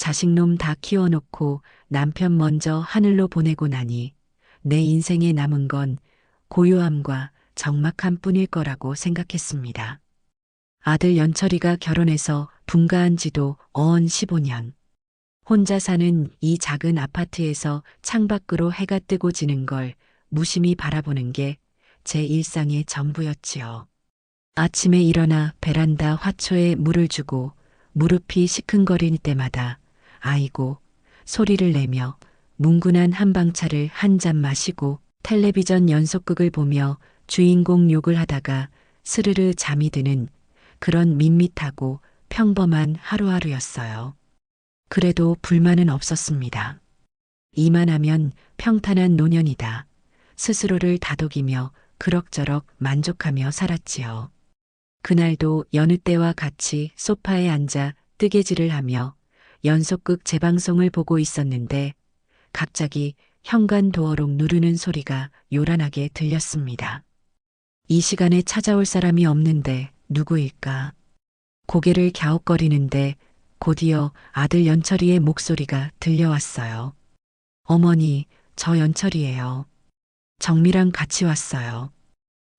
자식놈 다 키워놓고 남편 먼저 하늘로 보내고 나니 내 인생에 남은 건 고요함과 적막함 뿐일 거라고 생각했습니다. 아들 연철이가 결혼해서 분가한 지도 어언 15년. 혼자 사는 이 작은 아파트에서 창밖으로 해가 뜨고 지는 걸 무심히 바라보는 게 제 일상의 전부였지요. 아침에 일어나 베란다 화초에 물을 주고 무릎이 시큰거릴 때마다 아이고 소리를 내며 뭉근한 한방차를 한 잔 마시고 텔레비전 연속극을 보며 주인공 욕을 하다가 스르르 잠이 드는 그런 밋밋하고 평범한 하루하루였어요. 그래도 불만은 없었습니다. 이만하면 평탄한 노년이다. 스스로를 다독이며 그럭저럭 만족하며 살았지요. 그날도 여느 때와 같이 소파에 앉아 뜨개질을 하며 연속극 재방송을 보고 있었는데 갑자기 현관 도어록 누르는 소리가 요란하게 들렸습니다. 이 시간에 찾아올 사람이 없는데 누구일까? 고개를 갸웃거리는데 곧이어 아들 연철이의 목소리가 들려왔어요. 어머니, 저 연철이에요. 정미랑 같이 왔어요.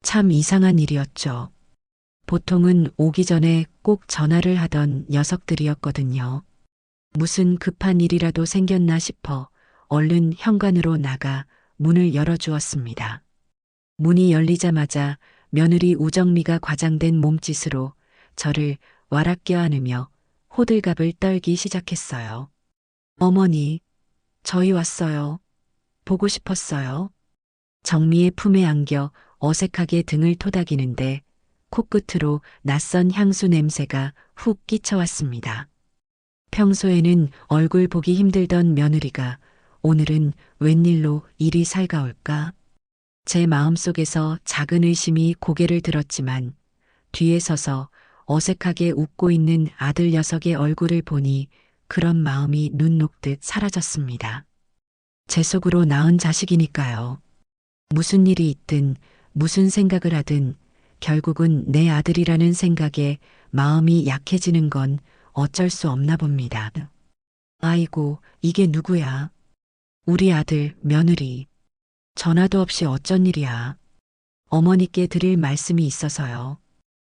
참 이상한 일이었죠. 보통은 오기 전에 꼭 전화를 하던 녀석들이었거든요. 무슨 급한 일이라도 생겼나 싶어 얼른 현관으로 나가 문을 열어주었습니다. 문이 열리자마자 며느리 우정미가 과장된 몸짓으로 저를 와락 껴안으며 호들갑을 떨기 시작했어요. 어머니, 저희 왔어요. 보고 싶었어요. 정미의 품에 안겨 어색하게 등을 토닥이는데 코끝으로 낯선 향수 냄새가 훅 끼쳐왔습니다. 평소에는 얼굴 보기 힘들던 며느리가 오늘은 웬일로 이리 살가울까? 제 마음속에서 작은 의심이 고개를 들었지만 뒤에 서서 어색하게 웃고 있는 아들 녀석의 얼굴을 보니 그런 마음이 눈 녹듯 사라졌습니다. 제 속으로 낳은 자식이니까요. 무슨 일이 있든 무슨 생각을 하든 결국은 내 아들이라는 생각에 마음이 약해지는 건 어쩔 수 없나 봅니다. 아이고, 이게 누구야? 우리 아들, 며느리. 전화도 없이 어쩐 일이야. 어머니께 드릴 말씀이 있어서요.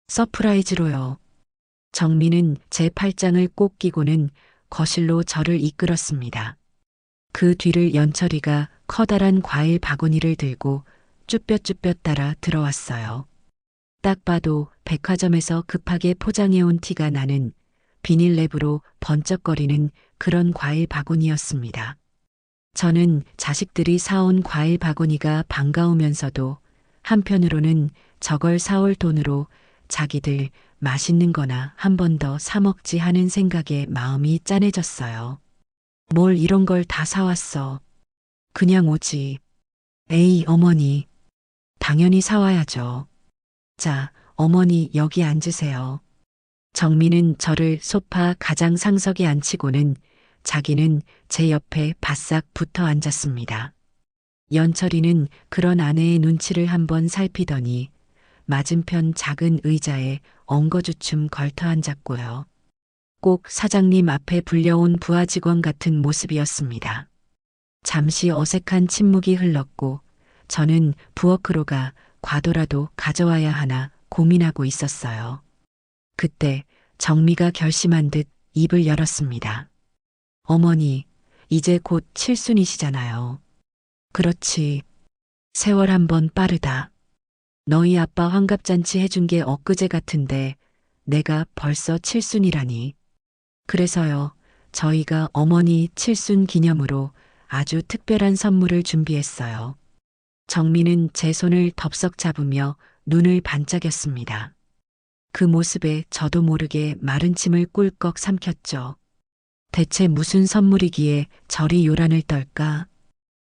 서프라이즈로요. 정미는 제 팔짱을 꼭 끼고는 거실로 저를 이끌었습니다. 그 뒤를 연철이가 커다란 과일 바구니를 들고 쭈뼛쭈뼛 따라 들어왔어요. 딱 봐도 백화점에서 급하게 포장해온 티가 나는 비닐랩으로 번쩍거리는 그런 과일 바구니였습니다. 저는 자식들이 사온 과일 바구니가 반가우면서도 한편으로는 저걸 사올 돈으로 자기들 맛있는 거나 한 번 더 사 먹지 하는 생각에 마음이 짠해졌어요. 뭘 이런 걸 다 사왔어. 그냥 오지. 에이, 어머니. 당연히 사와야죠. 자, 어머니 여기 앉으세요. 정미는 저를 소파 가장 상석에 앉히고는 자기는 제 옆에 바싹 붙어 앉았습니다. 연철이는 그런 아내의 눈치를 한번 살피더니 맞은편 작은 의자에 엉거주춤 걸터 앉았고요. 꼭 사장님 앞에 불려온 부하 직원 같은 모습이었습니다. 잠시 어색한 침묵이 흘렀고 저는 부엌으로 과도라도 가져와야 하나 고민하고 있었어요. 그때 정미가 결심한 듯 입을 열었습니다. 어머니, 이제 곧 칠순이시잖아요. 그렇지. 세월 한번 빠르다. 너희 아빠 환갑잔치 해준 게 엊그제 같은데 내가 벌써 칠순이라니. 그래서요, 저희가 어머니 칠순 기념으로 아주 특별한 선물을 준비했어요. 정미는 제 손을 덥석 잡으며 눈을 반짝였습니다. 그 모습에 저도 모르게 마른 침을 꿀꺽 삼켰죠. 대체 무슨 선물이기에 저리 요란을 떨까?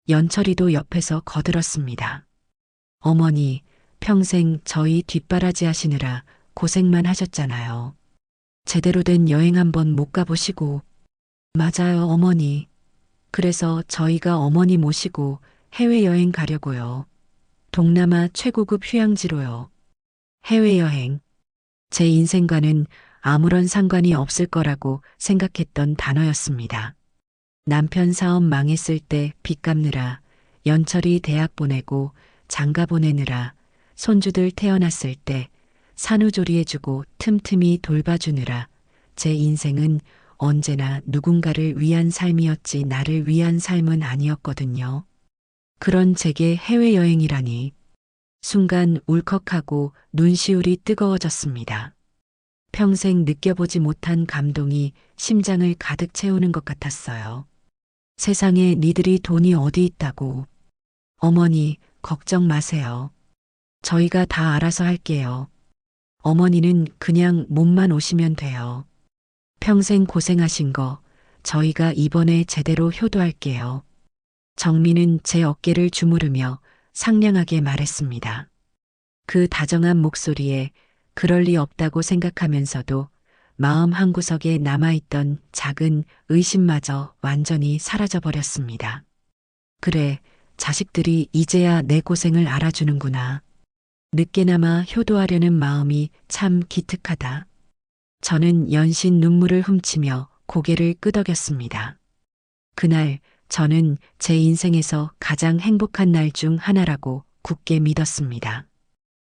연철이도 옆에서 거들었습니다. 어머니, 평생 저희 뒷바라지 하시느라 고생만 하셨잖아요. 제대로 된 여행 한번 못 가보시고. 맞아요, 어머니. 그래서 저희가 어머니 모시고 해외여행 가려고요. 동남아 최고급 휴양지로요. 해외여행. 제 인생과는 아무런 상관이 없을 거라고 생각했던 단어였습니다. 남편 사업 망했을 때 빚 갚느라, 연철이 대학 보내고 장가 보내느라, 손주들 태어났을 때 산후조리해주고 틈틈이 돌봐주느라 제 인생은 언제나 누군가를 위한 삶이었지 나를 위한 삶은 아니었거든요. 그런 제게 해외여행이라니. 순간 울컥하고 눈시울이 뜨거워졌습니다. 평생 느껴보지 못한 감동이 심장을 가득 채우는 것 같았어요. 세상에 니들이 돈이 어디 있다고. 어머니, 걱정 마세요. 저희가 다 알아서 할게요. 어머니는 그냥 몸만 오시면 돼요. 평생 고생하신 거 저희가 이번에 제대로 효도할게요. 정민은 제 어깨를 주무르며 상냥하게 말했습니다. 그 다정한 목소리에 그럴 리 없다고 생각하면서도 마음 한구석에 남아있던 작은 의심마저 완전히 사라져버렸습니다. 그래, 자식들이 이제야 내 고생을 알아주는구나. 늦게나마 효도하려는 마음이 참 기특하다. 저는 연신 눈물을 훔치며 고개를 끄덕였습니다. 그날 저는 제 인생에서 가장 행복한 날 중 하나라고 굳게 믿었습니다.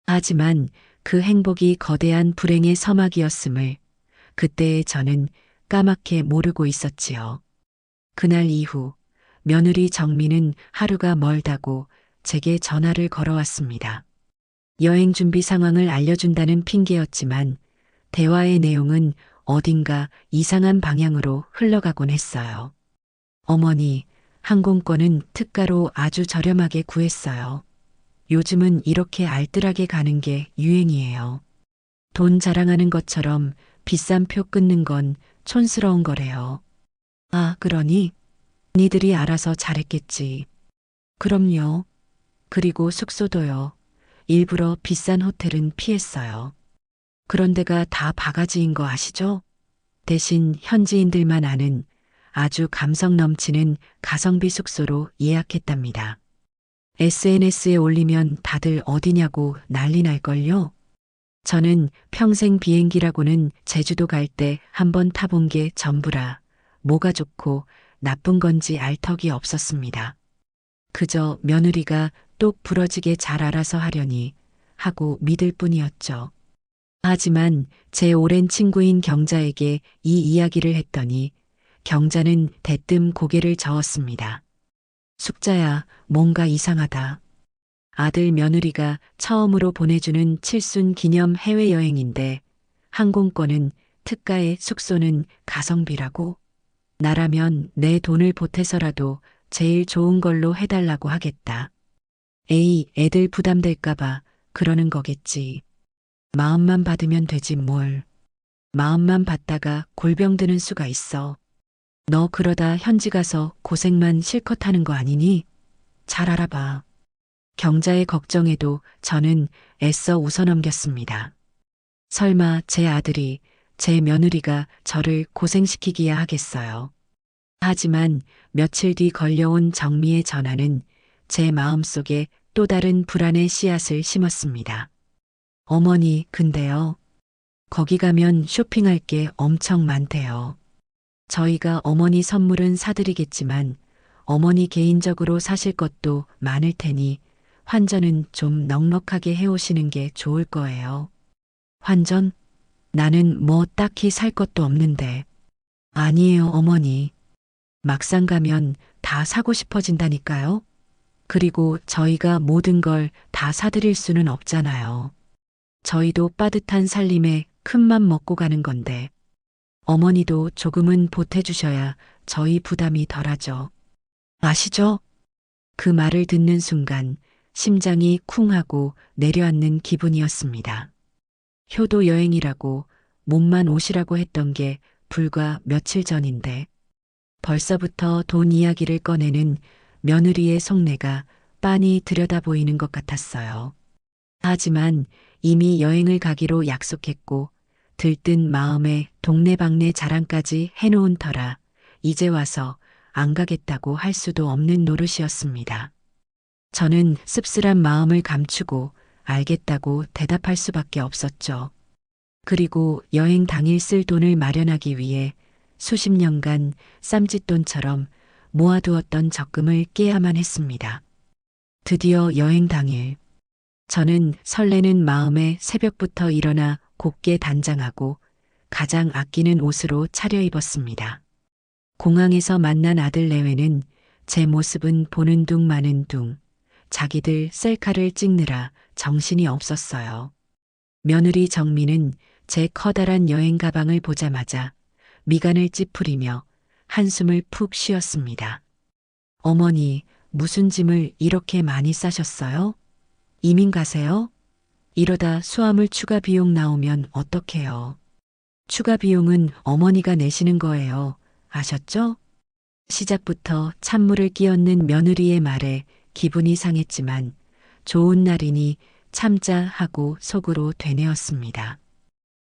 하지만 그 행복이 거대한 불행의 서막이었음을 그때의 저는 까맣게 모르고 있었지요. 그날 이후 며느리 정민은 하루가 멀다고 제게 전화를 걸어왔습니다. 여행 준비 상황을 알려준다는 핑계였지만 대화의 내용은 어딘가 이상한 방향으로 흘러가곤 했어요. 어머니, 항공권은 특가로 아주 저렴하게 구했어요. 요즘은 이렇게 알뜰하게 가는 게 유행이에요. 돈 자랑하는 것처럼 비싼 표 끊는 건 촌스러운 거래요. 아, 그러니? 니들이 알아서 잘했겠지. 그럼요. 그리고 숙소도요. 일부러 비싼 호텔은 피했어요. 그런 데가 다 바가지인 거 아시죠? 대신 현지인들만 아는 아주 감성 넘치는 가성비 숙소로 예약했답니다. SNS에 올리면 다들 어디냐고 난리 날걸요? 저는 평생 비행기라고는 제주도 갈 때 한 번 타본 게 전부라 뭐가 좋고 나쁜 건지 알 턱이 없었습니다. 그저 며느리가 똑 부러지게 잘 알아서 하려니 하고 믿을 뿐이었죠. 하지만 제 오랜 친구인 경자에게 이 이야기를 했더니 경자는 대뜸 고개를 저었습니다. 숙자야, 뭔가 이상하다. 아들 며느리가 처음으로 보내주는 칠순 기념 해외여행인데 항공권은 특가에 숙소는 가성비라고? 나라면 내 돈을 보태서라도 제일 좋은 걸로 해달라고 하겠다. 에이, 애들 부담될까봐 그러는 거겠지. 마음만 받으면 되지 뭘. 마음만 받다가 골병 드는 수가 있어. 너 그러다 현지 가서 고생만 실컷 하는 거 아니니? 잘 알아봐. 경자의 걱정에도 저는 애써 웃어넘겼습니다. 설마 제 아들이, 제 며느리가 저를 고생시키기야 하겠어요. 하지만 며칠 뒤 걸려온 정미의 전화는 제 마음속에 또 다른 불안의 씨앗을 심었습니다. 어머니, 근데요. 거기 가면 쇼핑할 게 엄청 많대요. 저희가 어머니 선물은 사드리겠지만 어머니 개인적으로 사실 것도 많을 테니 환전은 좀 넉넉하게 해오시는 게 좋을 거예요. 환전? 나는 뭐 딱히 살 것도 없는데. 아니에요, 어머니. 막상 가면 다 사고 싶어진다니까요. 그리고 저희가 모든 걸 다 사드릴 수는 없잖아요. 저희도 빠듯한 살림에 큰맘 먹고 가는 건데. 어머니도 조금은 보태주셔야 저희 부담이 덜하죠. 아시죠? 그 말을 듣는 순간 심장이 쿵 하고 내려앉는 기분이었습니다. 효도 여행이라고 몸만 오시라고 했던 게 불과 며칠 전인데 벌써부터 돈 이야기를 꺼내는 며느리의 속내가 빤히 들여다 보이는 것 같았어요. 하지만 이미 여행을 가기로 약속했고 들뜬 마음에 동네방네 자랑까지 해놓은 터라 이제 와서 안 가겠다고 할 수도 없는 노릇이었습니다. 저는 씁쓸한 마음을 감추고 알겠다고 대답할 수밖에 없었죠. 그리고 여행 당일 쓸 돈을 마련하기 위해 수십 년간 쌈짓돈처럼 모아두었던 적금을 깨야만 했습니다. 드디어 여행 당일, 저는 설레는 마음에 새벽부터 일어나 곱게 단장하고 가장 아끼는 옷으로 차려입었습니다. 공항에서 만난 아들 내외는 제 모습은 보는 둥 마는 둥, 자기들 셀카를 찍느라 정신이 없었어요. 며느리 정민은 제 커다란 여행 가방을 보자마자 미간을 찌푸리며 한숨을 푹 쉬었습니다. 어머니, 무슨 짐을 이렇게 많이 싸셨어요? 이민 가세요? 이러다 수화물 추가 비용 나오면 어떡해요? 추가 비용은 어머니가 내시는 거예요. 아셨죠? 시작부터 찬물을 끼얹는 며느리의 말에 기분이 상했지만 좋은 날이니 참자 하고 속으로 되뇌었습니다.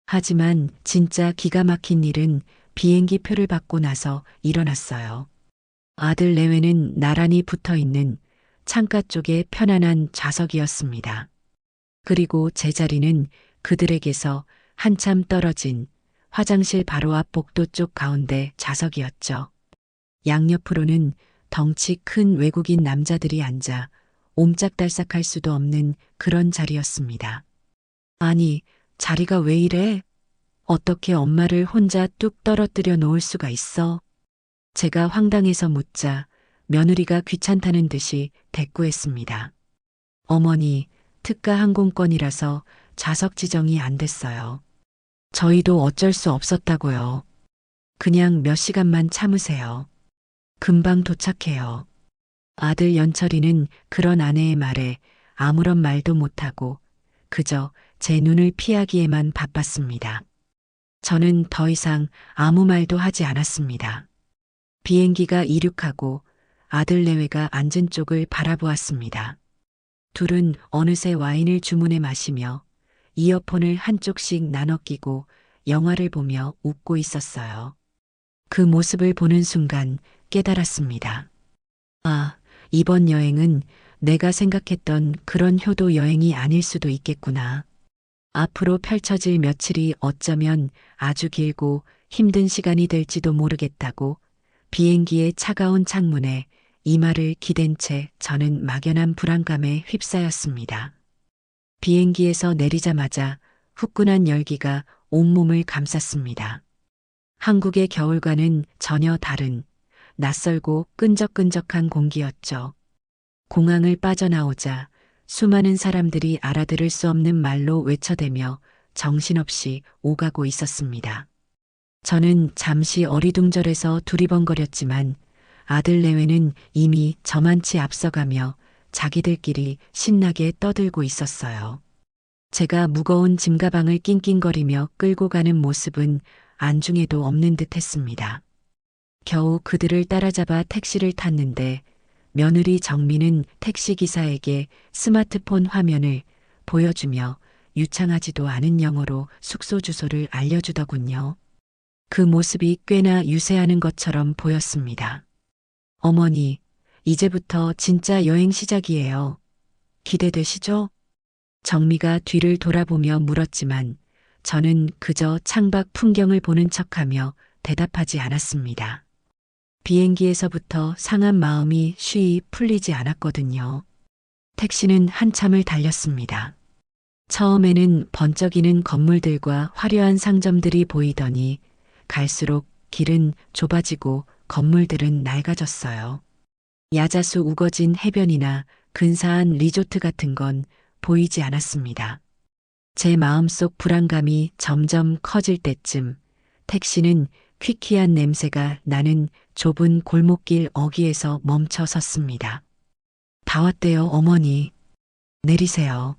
하지만 진짜 기가 막힌 일은 비행기 표를 받고 나서 일어났어요. 아들 내외는 나란히 붙어 있는 창가 쪽에 편안한 좌석이었습니다. 그리고 제 자리는 그들에게서 한참 떨어진 화장실 바로 앞 복도 쪽 가운데 좌석이었죠. 양옆으로는 덩치 큰 외국인 남자들이 앉아 옴짝달싹할 수도 없는 그런 자리였습니다. 아니, 자리가 왜 이래? 어떻게 엄마를 혼자 뚝 떨어뜨려 놓을 수가 있어? 제가 황당해서 묻자 며느리가 귀찮다는 듯이 대꾸했습니다. 어머니, 특가 항공권이라서 좌석 지정이 안 됐어요. 저희도 어쩔 수 없었다고요. 그냥 몇 시간만 참으세요. 금방 도착해요. 아들 연철이는 그런 아내의 말에 아무런 말도 못하고 그저 제 눈을 피하기에만 바빴습니다. 저는 더 이상 아무 말도 하지 않았습니다. 비행기가 이륙하고 아들 내외가 앉은 쪽을 바라보았습니다. 둘은 어느새 와인을 주문해 마시며 이어폰을 한쪽씩 나눠 끼고 영화를 보며 웃고 있었어요. 그 모습을 보는 순간 깨달았습니다. 아, 이번 여행은 내가 생각했던 그런 효도 여행이 아닐 수도 있겠구나. 앞으로 펼쳐질 며칠이 어쩌면 아주 길고 힘든 시간이 될지도 모르겠다고 비행기의 차가운 창문에 이마를 기댄 채 저는 막연한 불안감에 휩싸였습니다. 비행기에서 내리자마자 후끈한 열기가 온몸을 감쌌습니다. 한국의 겨울과는 전혀 다른 낯설고 끈적끈적한 공기였죠. 공항을 빠져나오자 수많은 사람들이 알아들을 수 없는 말로 외쳐대며 정신없이 오가고 있었습니다. 저는 잠시 어리둥절해서 두리번거렸지만 아들 내외는 이미 저만치 앞서가며 자기들끼리 신나게 떠들고 있었어요. 제가 무거운 짐가방을 낑낑거리며 끌고 가는 모습은 안중에도 없는 듯 했습니다. 겨우 그들을 따라잡아 택시를 탔는데 며느리 정민은 택시기사에게 스마트폰 화면을 보여주며 유창하지도 않은 영어로 숙소 주소를 알려주더군요. 그 모습이 꽤나 유세하는 것처럼 보였습니다. 어머니, 이제부터 진짜 여행 시작이에요. 기대되시죠? 정미가 뒤를 돌아보며 물었지만 저는 그저 창밖 풍경을 보는 척하며 대답하지 않았습니다. 비행기에서부터 상한 마음이 쉬이 풀리지 않았거든요. 택시는 한참을 달렸습니다. 처음에는 번쩍이는 건물들과 화려한 상점들이 보이더니 갈수록 길은 좁아지고 건물들은 낡아졌어요. 야자수 우거진 해변이나 근사한 리조트 같은 건 보이지 않았습니다. 제 마음속 불안감이 점점 커질 때쯤 택시는 퀴퀴한 냄새가 나는 좁은 골목길 어귀에서 멈춰 섰습니다. 다 왔대요, 어머니. 내리세요.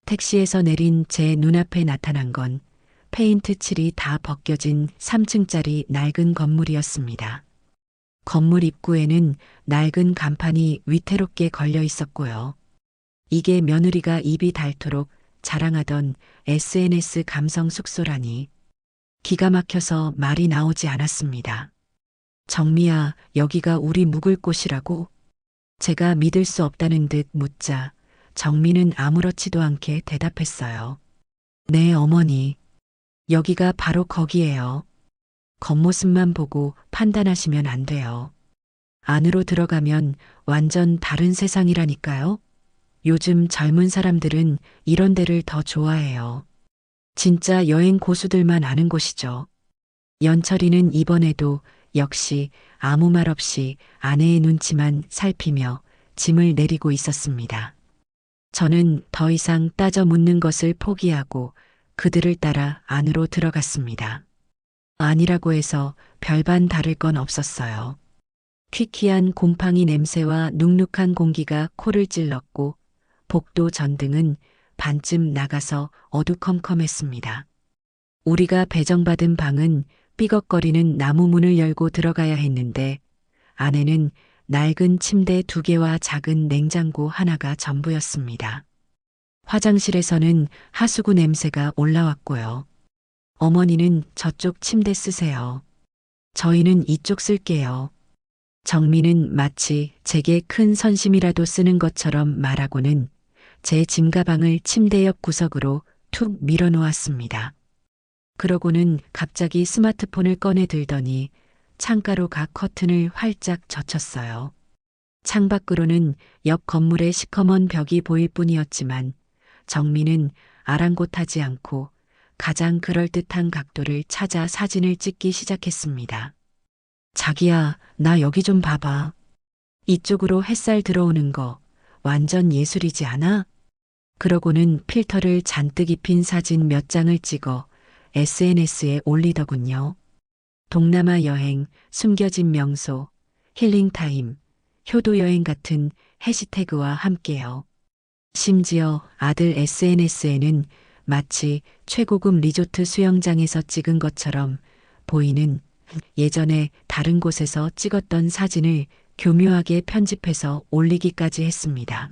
택시에서 내린 제 눈앞에 나타난 건 페인트 칠이 다 벗겨진 3층짜리 낡은 건물이었습니다. 건물 입구에는 낡은 간판이 위태롭게 걸려 있었고요. 이게 며느리가 입이 닳도록 자랑하던 SNS 감성 숙소라니. 기가 막혀서 말이 나오지 않았습니다. 정미야, 여기가 우리 묵을 곳이라고? 제가 믿을 수 없다는 듯 묻자 정미는 아무렇지도 않게 대답했어요. 네, 어머니. 여기가 바로 거기예요. 겉모습만 보고 판단하시면 안 돼요. 안으로 들어가면 완전 다른 세상이라니까요. 요즘 젊은 사람들은 이런 데를 더 좋아해요. 진짜 여행 고수들만 아는 곳이죠. 연철이는 이번에도 역시 아무 말 없이 아내의 눈치만 살피며 짐을 내리고 있었습니다. 저는 더 이상 따져 묻는 것을 포기하고 그들을 따라 안으로 들어갔습니다. 아니라고 해서 별반 다를 건 없었어요. 퀴퀴한 곰팡이 냄새와 눅눅한 공기가 코를 찔렀고 복도 전등은 반쯤 나가서 어두컴컴했습니다. 우리가 배정받은 방은 삐걱거리는 나무 문을 열고 들어가야 했는데 안에는 낡은 침대 2개와 작은 냉장고 하나가 전부였습니다. 화장실에서는 하수구 냄새가 올라왔고요. 어머니는 저쪽 침대 쓰세요. 저희는 이쪽 쓸게요. 정민은 마치 제게 큰 선심이라도 쓰는 것처럼 말하고는 제 짐가방을 침대 옆 구석으로 툭 밀어놓았습니다. 그러고는 갑자기 스마트폰을 꺼내 들더니 창가로 가 커튼을 활짝 젖혔어요. 창밖으로는 옆 건물의 시커먼 벽이 보일 뿐이었지만 정민은 아랑곳하지 않고 가장 그럴듯한 각도를 찾아 사진을 찍기 시작했습니다. 자기야, 나 여기 좀 봐봐. 이쪽으로 햇살 들어오는 거 완전 예술이지 않아? 그러고는 필터를 잔뜩 입힌 사진 몇 장을 찍어 SNS에 올리더군요. 동남아 여행, 숨겨진 명소, 힐링타임, 효도여행 같은 해시태그와 함께요. 심지어 아들 SNS에는 마치 최고급 리조트 수영장에서 찍은 것처럼 보이는 예전에 다른 곳에서 찍었던 사진을 교묘하게 편집해서 올리기까지 했습니다.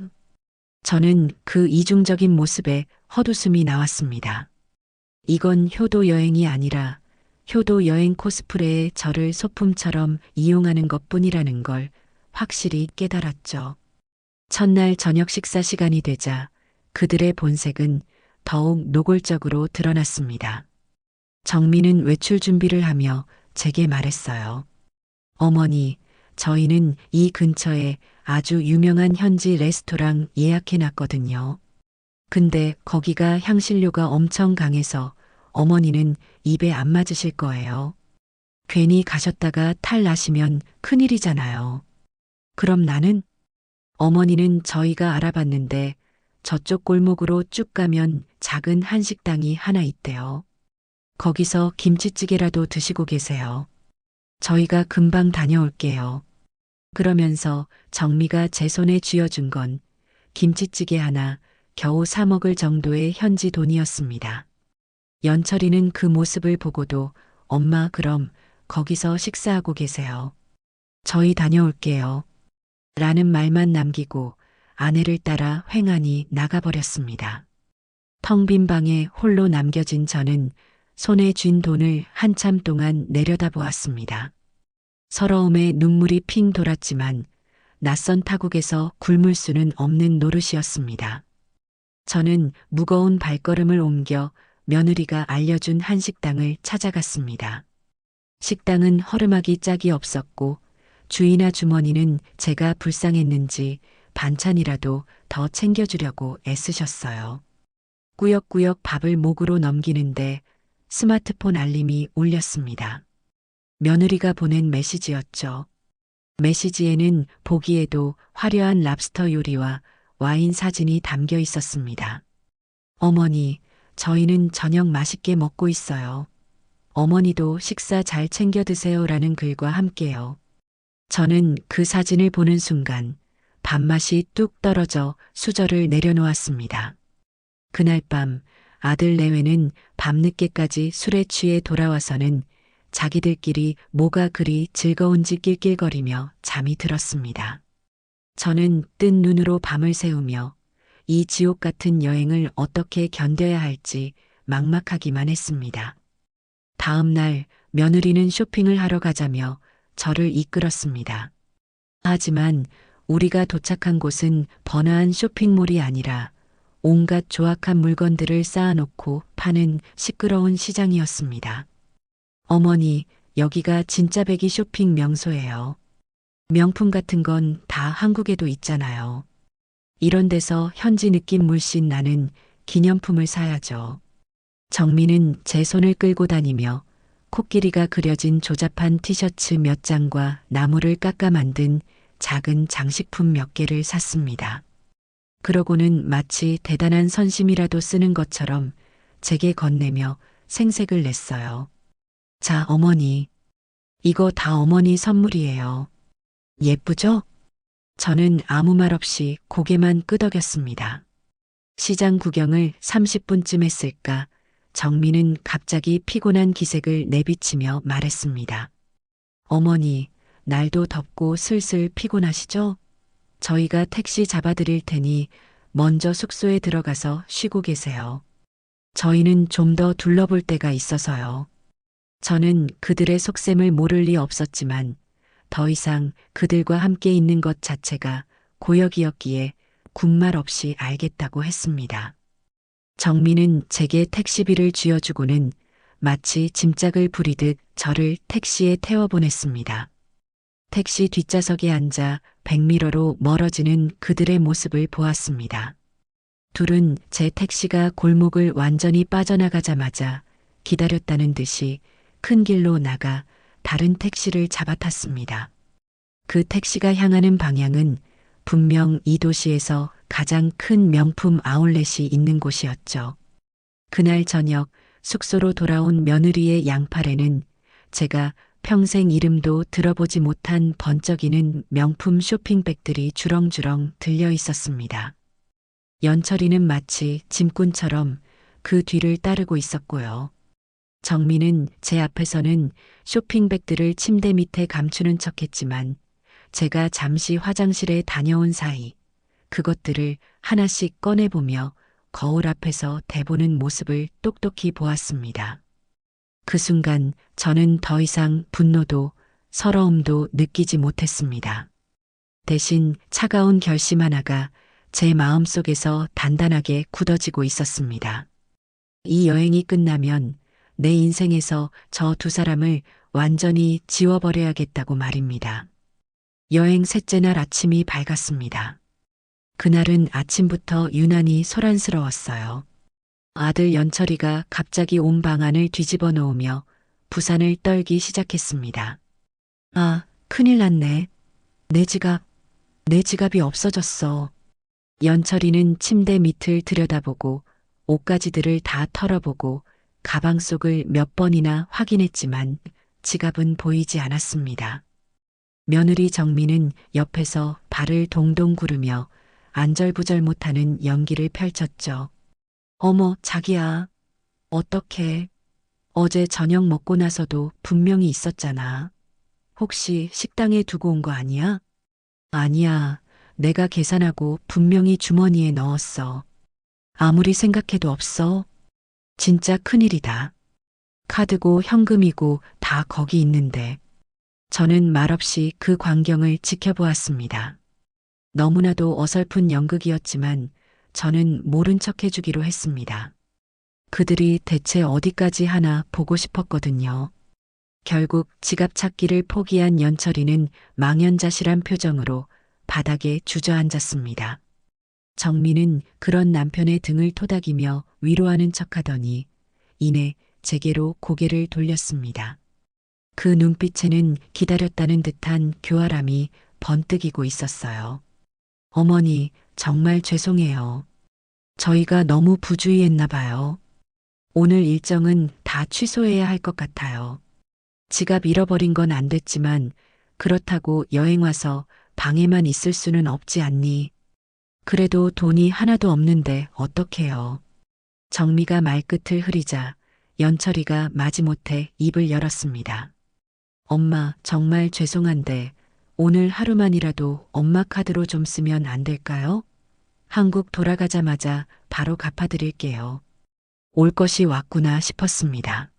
저는 그 이중적인 모습에 헛웃음이 나왔습니다. 이건 효도 여행이 아니라 효도 여행 코스프레에 저를 소품처럼 이용하는 것뿐이라는 걸 확실히 깨달았죠. 첫날 저녁 식사 시간이 되자 그들의 본색은 더욱 노골적으로 드러났습니다. 정민은 외출 준비를 하며 제게 말했어요. 어머니, 저희는 이 근처에 아주 유명한 현지 레스토랑 예약해 놨거든요. 근데 거기가 향신료가 엄청 강해서 어머니는 입에 안 맞으실 거예요. 괜히 가셨다가 탈 나시면 큰일이잖아요. 그럼 나는? 어머니는 저희가 알아봤는데 저쪽 골목으로 쭉 가면 작은 한식당이 하나 있대요. 거기서 김치찌개라도 드시고 계세요. 저희가 금방 다녀올게요. 그러면서 정미가 제 손에 쥐어준 건 김치찌개 하나 겨우 사 먹을 정도의 현지 돈이었습니다. 연철이는 그 모습을 보고도 엄마 그럼 거기서 식사하고 계세요. 저희 다녀올게요. 라는 말만 남기고 아내를 따라 횡하니 나가버렸습니다. 텅 빈 방에 홀로 남겨진 저는 손에 쥔 돈을 한참 동안 내려다보았습니다. 서러움에 눈물이 핑 돌았지만 낯선 타국에서 굶을 수는 없는 노릇이었습니다. 저는 무거운 발걸음을 옮겨 며느리가 알려준 한식당을 찾아갔습니다. 식당은 허름하기 짝이 없었고 주인아 주머니는 제가 불쌍했는지 반찬이라도 더 챙겨주려고 애쓰셨어요. 꾸역꾸역 밥을 목으로 넘기는데 스마트폰 알림이 울렸습니다. 며느리가 보낸 메시지였죠. 메시지에는 보기에도 화려한 랍스터 요리와 와인 사진이 담겨 있었습니다. 어머니, 저희는 저녁 맛있게 먹고 있어요. 어머니도 식사 잘 챙겨 드세요라는 글과 함께요. 저는 그 사진을 보는 순간 밥맛이 뚝 떨어져 수저를 내려놓았습니다. 그날 밤 아들 내외는 밤늦게까지 술에 취해 돌아와서는 자기들끼리 뭐가 그리 즐거운지 낄낄거리며 잠이 들었습니다. 저는 뜬 눈으로 밤을 새우며 이 지옥 같은 여행을 어떻게 견뎌야 할지 막막하기만 했습니다. 다음 날 며느리는 쇼핑을 하러 가자며 저를 이끌었습니다. 하지만 우리가 도착한 곳은 번화한 쇼핑몰이 아니라 온갖 조악한 물건들을 쌓아놓고 파는 시끄러운 시장이었습니다. 어머니, 여기가 진짜 백이 쇼핑 명소예요. 명품 같은 건 다 한국에도 있잖아요. 이런 데서 현지 느낌 물씬 나는 기념품을 사야죠. 정민은 제 손을 끌고 다니며 코끼리가 그려진 조잡한 티셔츠 몇 장과 나무를 깎아 만든 작은 장식품 몇 개를 샀습니다. 그러고는 마치 대단한 선심이라도 쓰는 것처럼 제게 건네며 생색을 냈어요. 자, 어머니. 이거 다 어머니 선물이에요. 예쁘죠? 저는 아무 말 없이 고개만 끄덕였습니다. 시장 구경을 30분쯤 했을까 정민은 갑자기 피곤한 기색을 내비치며 말했습니다. 어머니, 날도 덥고 슬슬 피곤하시죠? 저희가 택시 잡아드릴 테니 먼저 숙소에 들어가서 쉬고 계세요. 저희는 좀 더 둘러볼 데가 있어서요. 저는 그들의 속셈을 모를 리 없었지만 더 이상 그들과 함께 있는 것 자체가 고역이었기에 군말 없이 알겠다고 했습니다. 정민은 제게 택시비를 쥐어주고는 마치 짐짝을 부리듯 저를 택시에 태워보냈습니다. 택시 뒷좌석에 앉아 백미러로 멀어지는 그들의 모습을 보았습니다. 둘은 제 택시가 골목을 완전히 빠져나가자마자 기다렸다는 듯이 큰 길로 나가 다른 택시를 잡아탔습니다. 그 택시가 향하는 방향은 분명 이 도시에서 가장 큰 명품 아울렛이 있는 곳이었죠. 그날 저녁 숙소로 돌아온 며느리의 양팔에는 제가 평생 이름도 들어보지 못한 번쩍이는 명품 쇼핑백들이 주렁주렁 들려 있었습니다. 연철이는 마치 짐꾼처럼 그 뒤를 따르고 있었고요. 정민은 제 앞에서는 쇼핑백들을 침대 밑에 감추는 척했지만 제가 잠시 화장실에 다녀온 사이 그것들을 하나씩 꺼내보며 거울 앞에서 대보는 모습을 똑똑히 보았습니다. 그 순간 저는 더 이상 분노도 서러움도 느끼지 못했습니다. 대신 차가운 결심 하나가 제 마음속에서 단단하게 굳어지고 있었습니다. 이 여행이 끝나면 내 인생에서 저 두 사람을 완전히 지워버려야겠다고 말입니다. 여행 셋째 날 아침이 밝았습니다. 그날은 아침부터 유난히 소란스러웠어요. 아들 연철이가 갑자기 온 방안을 뒤집어 놓으며 부산을 떨기 시작했습니다. 아, 큰일 났네. 내 지갑이 없어졌어. 연철이는 침대 밑을 들여다보고 옷가지들을 다 털어보고 가방 속을 몇 번이나 확인했지만 지갑은 보이지 않았습니다. 며느리 정민은 옆에서 발을 동동 구르며 안절부절 못하는 연기를 펼쳤죠. 어머, 자기야. 어떡해. 어제 저녁 먹고 나서도 분명히 있었잖아. 혹시 식당에 두고 온 거 아니야? 아니야. 내가 계산하고 분명히 주머니에 넣었어. 아무리 생각해도 없어. 진짜 큰일이다. 카드고 현금이고 다 거기 있는데. 저는 말없이 그 광경을 지켜보았습니다. 너무나도 어설픈 연극이었지만 저는 모른 척 해주기로 했습니다. 그들이 대체 어디까지 하나 보고 싶었거든요. 결국 지갑 찾기를 포기한 연철이는 망연자실한 표정으로 바닥에 주저앉았습니다. 정민은 그런 남편의 등을 토닥이며 위로하는 척하더니 이내 제게로 고개를 돌렸습니다. 그 눈빛에는 기다렸다는 듯한 교활함이 번뜩이고 있었어요. 어머니, 정말 죄송해요. 저희가 너무 부주의했나 봐요. 오늘 일정은 다 취소해야 할 것 같아요. 지갑 잃어버린 건 안 됐지만 그렇다고 여행 와서 방에만 있을 수는 없지 않니? 그래도 돈이 하나도 없는데 어떡해요. 정미가 말끝을 흐리자 연철이가 마지못해 입을 열었습니다. 엄마, 정말 죄송한데 오늘 하루만이라도 엄마 카드로 좀 쓰면 안 될까요? 한국 돌아가자마자 바로 갚아드릴게요. 올 것이 왔구나 싶었습니다.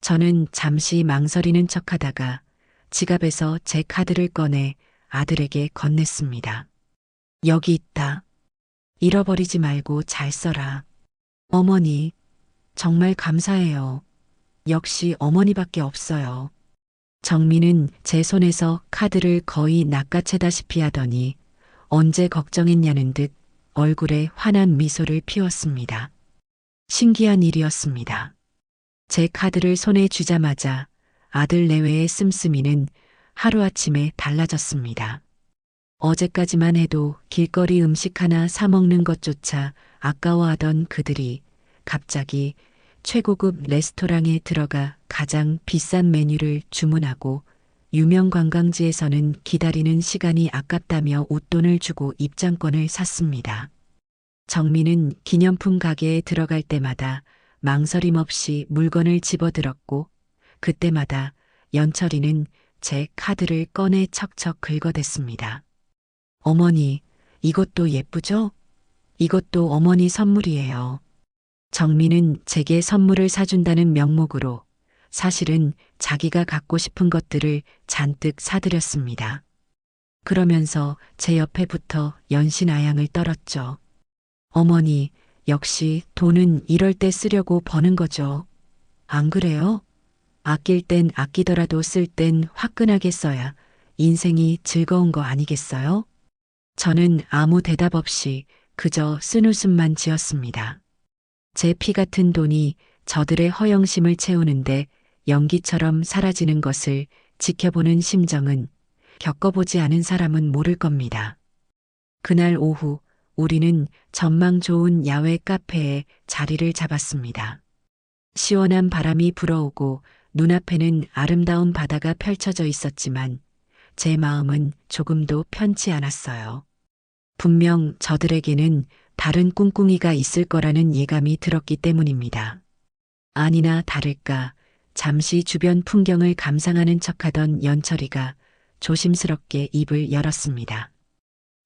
저는 잠시 망설이는 척하다가 지갑에서 제 카드를 꺼내 아들에게 건넸습니다. 여기 있다. 잃어버리지 말고 잘 써라. 어머니, 정말 감사해요. 역시 어머니밖에 없어요. 정민은 제 손에서 카드를 거의 낚아채다시피 하더니 언제 걱정했냐는 듯 얼굴에 환한 미소를 피웠습니다. 신기한 일이었습니다. 제 카드를 손에 쥐자마자 아들 내외의 씀씀이는 하루아침에 달라졌습니다. 어제까지만 해도 길거리 음식 하나 사 먹는 것조차 아까워하던 그들이 갑자기 최고급 레스토랑에 들어가 가장 비싼 메뉴를 주문하고 유명 관광지에서는 기다리는 시간이 아깝다며 웃돈을 주고 입장권을 샀습니다. 정민은 기념품 가게에 들어갈 때마다 망설임 없이 물건을 집어들었고 그때마다 연철이는 제 카드를 꺼내 척척 긁어댔습니다. 어머니, 이것도 예쁘죠? 이것도 어머니 선물이에요. 정민은 제게 선물을 사준다는 명목으로 사실은 자기가 갖고 싶은 것들을 잔뜩 사들였습니다. 그러면서 제 옆에 붙어 연신아양을 떨었죠. 어머니, 역시 돈은 이럴 때 쓰려고 버는 거죠. 안 그래요? 아낄 땐 아끼더라도 쓸 땐 화끈하게 써야 인생이 즐거운 거 아니겠어요? 저는 아무 대답 없이 그저 쓴웃음만 지었습니다. 제 피 같은 돈이 저들의 허영심을 채우는데 연기처럼 사라지는 것을 지켜보는 심정은 겪어보지 않은 사람은 모를 겁니다. 그날 오후 우리는 전망 좋은 야외 카페에 자리를 잡았습니다. 시원한 바람이 불어오고 눈앞에는 아름다운 바다가 펼쳐져 있었지만 제 마음은 조금도 편치 않았어요. 분명 저들에게는 다른 꿍꿍이가 있을 거라는 예감이 들었기 때문입니다. 아니나 다를까 잠시 주변 풍경을 감상하는 척하던 연철이가 조심스럽게 입을 열었습니다.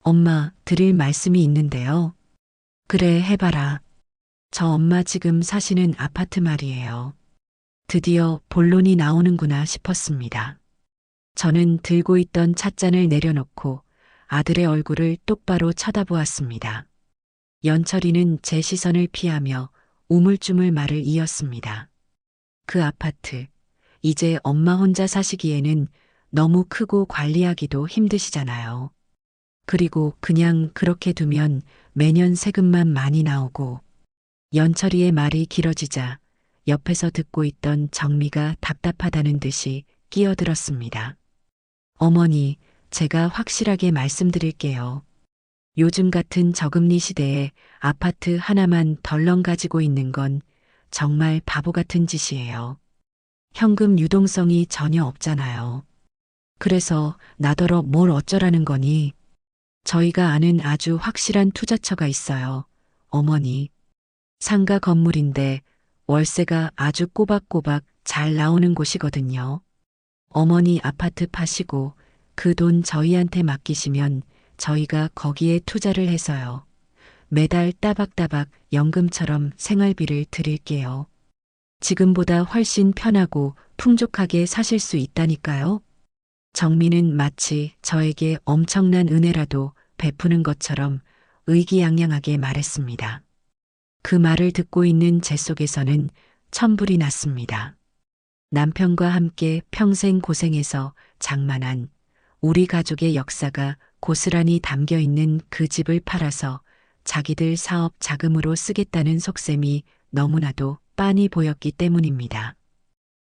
엄마, 드릴 말씀이 있는데요. 그래, 해봐라. 저 엄마 지금 사시는 아파트 말이에요. 드디어 본론이 나오는구나 싶었습니다. 저는 들고 있던 찻잔을 내려놓고 아들의 얼굴을 똑바로 쳐다보았습니다. 연철이는 제 시선을 피하며 우물쭈물 말을 이었습니다. 그 아파트, 이제 엄마 혼자 사시기에는 너무 크고 관리하기도 힘드시잖아요. 그리고 그냥 그렇게 두면 매년 세금만 많이 나오고. 연철이의 말이 길어지자 옆에서 듣고 있던 정미가 답답하다는 듯이 끼어들었습니다. 어머니, 제가 확실하게 말씀드릴게요. 요즘 같은 저금리 시대에 아파트 하나만 덜렁 가지고 있는 건 정말 바보 같은 짓이에요. 현금 유동성이 전혀 없잖아요. 그래서 나더러 뭘 어쩌라는 거니? 저희가 아는 아주 확실한 투자처가 있어요. 어머니. 상가 건물인데 월세가 아주 꼬박꼬박 잘 나오는 곳이거든요. 어머니 아파트 파시고 그 돈 저희한테 맡기시면 저희가 거기에 투자를 해서요. 매달 따박따박 연금처럼 생활비를 드릴게요. 지금보다 훨씬 편하고 풍족하게 사실 수 있다니까요. 정민은 마치 저에게 엄청난 은혜라도 베푸는 것처럼 의기양양하게 말했습니다. 그 말을 듣고 있는 제 속에서는 천불이 났습니다. 남편과 함께 평생 고생해서 장만한 우리 가족의 역사가 고스란히 담겨 있는 그 집을 팔아서 자기들 사업 자금으로 쓰겠다는 속셈이 너무나도 빤히 보였기 때문입니다.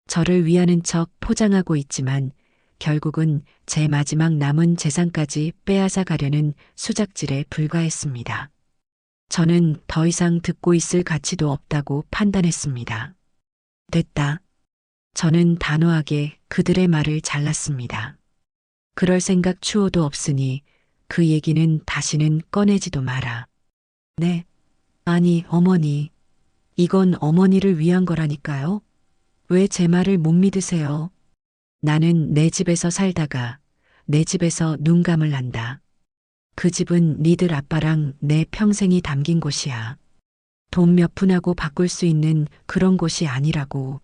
저를 위하는 척 포장하고 있지만 결국은 제 마지막 남은 재산까지 빼앗아 가려는 수작질에 불과했습니다. 저는 더 이상 듣고 있을 가치도 없다고 판단했습니다. 됐다. 저는 단호하게 그들의 말을 잘랐습니다. 그럴 생각 추호도 없으니 그 얘기는 다시는 꺼내지도 마라. 네. 아니, 어머니. 이건 어머니를 위한 거라니까요. 왜 제 말을 못 믿으세요? 나는 내 집에서 살다가 내 집에서 눈 감을란다. 그 집은 니들 아빠랑 내 평생이 담긴 곳이야. 돈 몇 푼하고 바꿀 수 있는 그런 곳이 아니라고.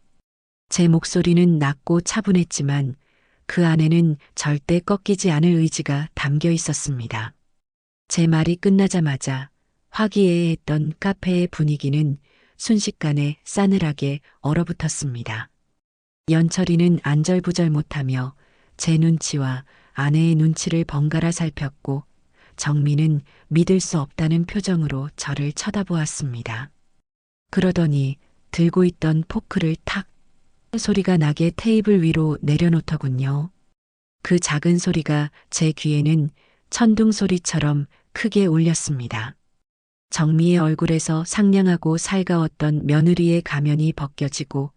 제 목소리는 낮고 차분했지만 그 안에는 절대 꺾이지 않을 의지가 담겨 있었습니다. 제 말이 끝나자마자 화기애애했던 카페의 분위기는 순식간에 싸늘하게 얼어붙었습니다. 연철이는 안절부절 못하며 제 눈치와 아내의 눈치를 번갈아 살폈고 정민은 믿을 수 없다는 표정으로 저를 쳐다보았습니다. 그러더니 들고 있던 포크를 탁 소리가 나게 테이블 위로 내려놓더군요. 그 작은 소리가 제 귀에는 천둥 소리처럼 크게 울렸습니다. 정미의 얼굴에서 상냥하고 살가웠던 며느리의 가면이 벗겨지고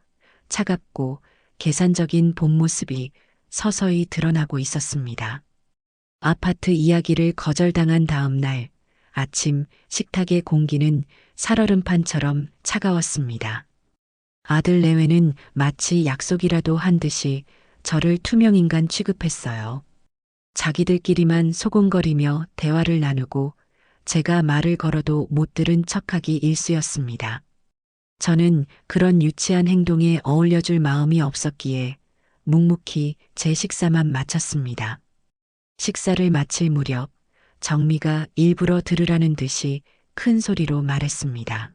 차갑고 계산적인 본 모습이 서서히 드러나고 있었습니다. 아파트 이야기를 거절당한 다음 날 아침 식탁의 공기는 살얼음판처럼 차가웠습니다. 아들 내외는 마치 약속이라도 한 듯이 저를 투명인간 취급했어요. 자기들끼리만 소곤거리며 대화를 나누고 제가 말을 걸어도 못 들은 척하기 일쑤였습니다. 저는 그런 유치한 행동에 어울려줄 마음이 없었기에 묵묵히 제 식사만 마쳤습니다. 식사를 마칠 무렵 정미가 일부러 들으라는 듯이 큰 소리로 말했습니다.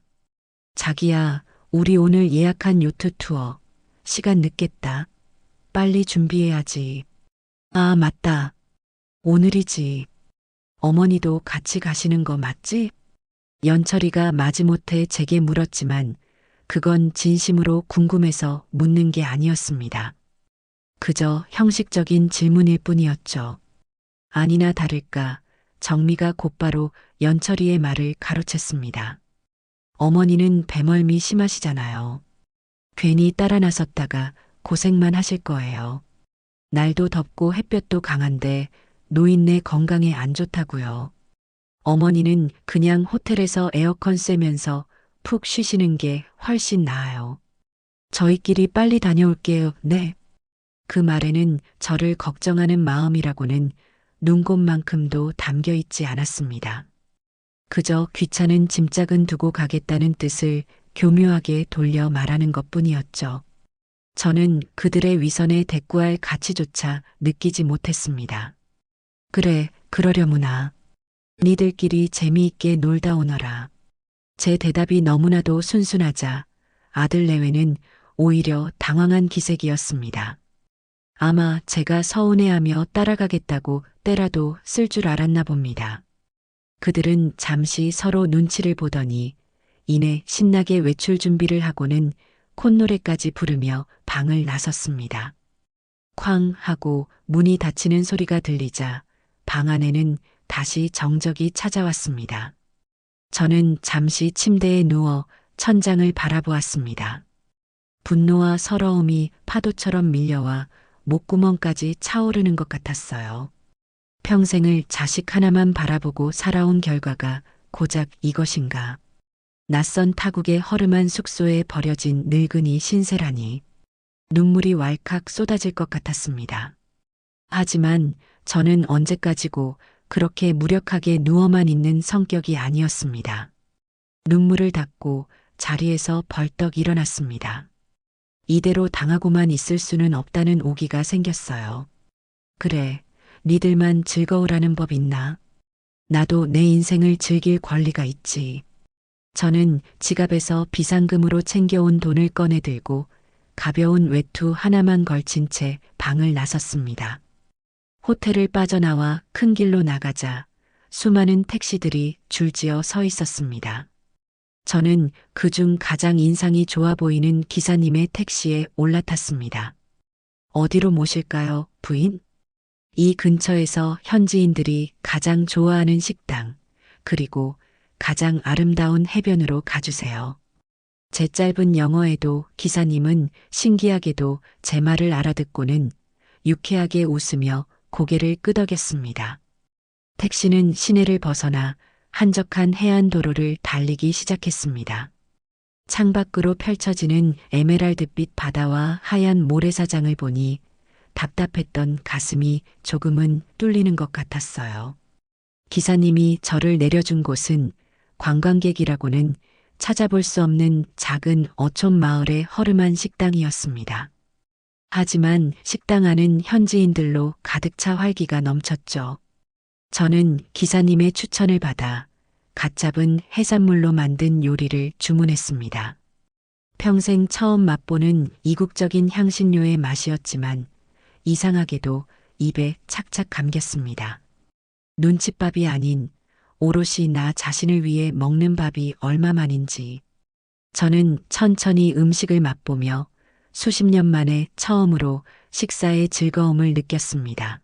자기야, 우리 오늘 예약한 요트 투어. 시간 늦겠다. 빨리 준비해야지. 아, 맞다. 오늘이지. 어머니도 같이 가시는 거 맞지? 연철이가 마지못해 제게 물었지만 그건 진심으로 궁금해서 묻는 게 아니었습니다. 그저 형식적인 질문일 뿐이었죠. 아니나 다를까 정미가 곧바로 연철이의 말을 가로챘습니다. 어머니는 배멀미 심하시잖아요. 괜히 따라 나섰다가 고생만 하실 거예요. 날도 덥고 햇볕도 강한데 노인네 건강에 안 좋다고요. 어머니는 그냥 호텔에서 에어컨 쐬면서 푹 쉬시는 게 훨씬 나아요. 저희끼리 빨리 다녀올게요. 네. 그 말에는 저를 걱정하는 마음이라고는 눈곱만큼도 담겨 있지 않았습니다. 그저 귀찮은 짐짝은 두고 가겠다는 뜻을 교묘하게 돌려 말하는 것뿐이었죠. 저는 그들의 위선에 대꾸할 가치조차 느끼지 못했습니다. 그래, 그러려무나. 니들끼리 재미있게 놀다 오너라. 제 대답이 너무나도 순순하자 아들 내외는 오히려 당황한 기색이었습니다. 아마 제가 서운해하며 따라가겠다고 때라도 쓸 줄 알았나 봅니다. 그들은 잠시 서로 눈치를 보더니 이내 신나게 외출 준비를 하고는 콧노래까지 부르며 방을 나섰습니다. 쾅 하고 문이 닫히는 소리가 들리자 방 안에는 다시 정적이 찾아왔습니다. 저는 잠시 침대에 누워 천장을 바라보았습니다. 분노와 서러움이 파도처럼 밀려와 목구멍까지 차오르는 것 같았어요. 평생을 자식 하나만 바라보고 살아온 결과가 고작 이것인가. 낯선 타국의 허름한 숙소에 버려진 늙은이 신세라니. 눈물이 왈칵 쏟아질 것 같았습니다. 하지만 저는 언제까지고 그렇게 무력하게 누워만 있는 성격이 아니었습니다. 눈물을 닦고 자리에서 벌떡 일어났습니다. 이대로 당하고만 있을 수는 없다는 오기가 생겼어요. 그래, 니들만 즐거우라는 법 있나? 나도 내 인생을 즐길 권리가 있지. 저는 지갑에서 비상금으로 챙겨온 돈을 꺼내 들고 가벼운 외투 하나만 걸친 채 방을 나섰습니다. 호텔을 빠져나와 큰 길로 나가자 수많은 택시들이 줄지어 서 있었습니다. 저는 그중 가장 인상이 좋아 보이는 기사님의 택시에 올라탔습니다. 어디로 모실까요, 부인? 이 근처에서 현지인들이 가장 좋아하는 식당, 그리고 가장 아름다운 해변으로 가주세요. 제 짧은 영어에도 기사님은 신기하게도 제 말을 알아듣고는 유쾌하게 웃으며 고개를 끄덕였습니다. 택시는 시내를 벗어나 한적한 해안도로를 달리기 시작했습니다. 창밖으로 펼쳐지는 에메랄드빛 바다와 하얀 모래사장을 보니 답답했던 가슴이 조금은 뚫리는 것 같았어요. 기사님이 저를 내려준 곳은 관광객이라고는 찾아볼 수 없는 작은 어촌 마을의 허름한 식당이었습니다. 하지만 식당 안은 현지인들로 가득 차 활기가 넘쳤죠. 저는 기사님의 추천을 받아 갓 잡은 해산물로 만든 요리를 주문했습니다. 평생 처음 맛보는 이국적인 향신료의 맛이었지만 이상하게도 입에 착착 감겼습니다. 눈칫밥이 아닌 오롯이 나 자신을 위해 먹는 밥이 얼마만인지 저는 천천히 음식을 맛보며 수십 년 만에 처음으로 식사의 즐거움을 느꼈습니다.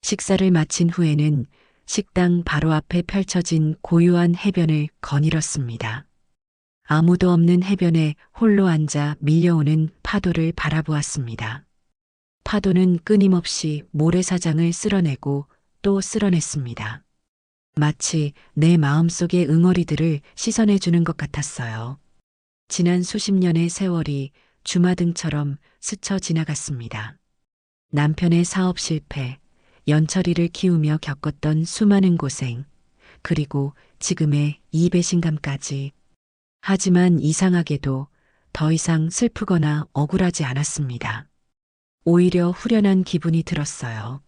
식사를 마친 후에는 식당 바로 앞에 펼쳐진 고요한 해변을 거닐었습니다. 아무도 없는 해변에 홀로 앉아 밀려오는 파도를 바라보았습니다. 파도는 끊임없이 모래사장을 쓸어내고 또 쓸어냈습니다. 마치 내 마음속의 응어리들을 씻어내 주는 것 같았어요. 지난 수십 년의 세월이 주마등처럼 스쳐 지나갔습니다. 남편의 사업 실패, 연철이를 키우며 겪었던 수많은 고생, 그리고 지금의 이 배신감까지. 하지만 이상하게도 더 이상 슬프거나 억울하지 않았습니다. 오히려 후련한 기분이 들었어요.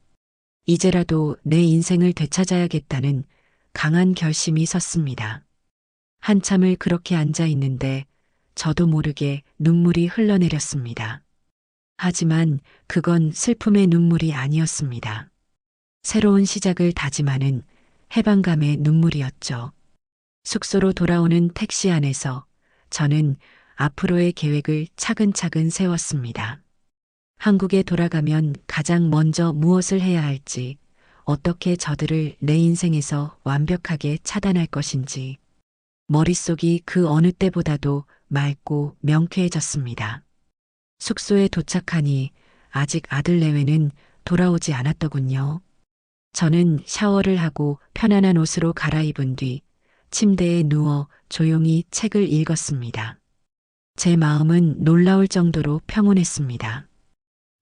이제라도 내 인생을 되찾아야겠다는 강한 결심이 섰습니다. 한참을 그렇게 앉아 있는데 저도 모르게 눈물이 흘러내렸습니다. 하지만 그건 슬픔의 눈물이 아니었습니다. 새로운 시작을 다짐하는 해방감의 눈물이었죠. 숙소로 돌아오는 택시 안에서 저는 앞으로의 계획을 차근차근 세웠습니다. 한국에 돌아가면 가장 먼저 무엇을 해야 할지, 어떻게 저들을 내 인생에서 완벽하게 차단할 것인지, 머릿속이 그 어느 때보다도 맑고 명쾌해졌습니다. 숙소에 도착하니 아직 아들 내외는 돌아오지 않았더군요. 저는 샤워를 하고 편안한 옷으로 갈아입은 뒤 침대에 누워 조용히 책을 읽었습니다. 제 마음은 놀라울 정도로 평온했습니다.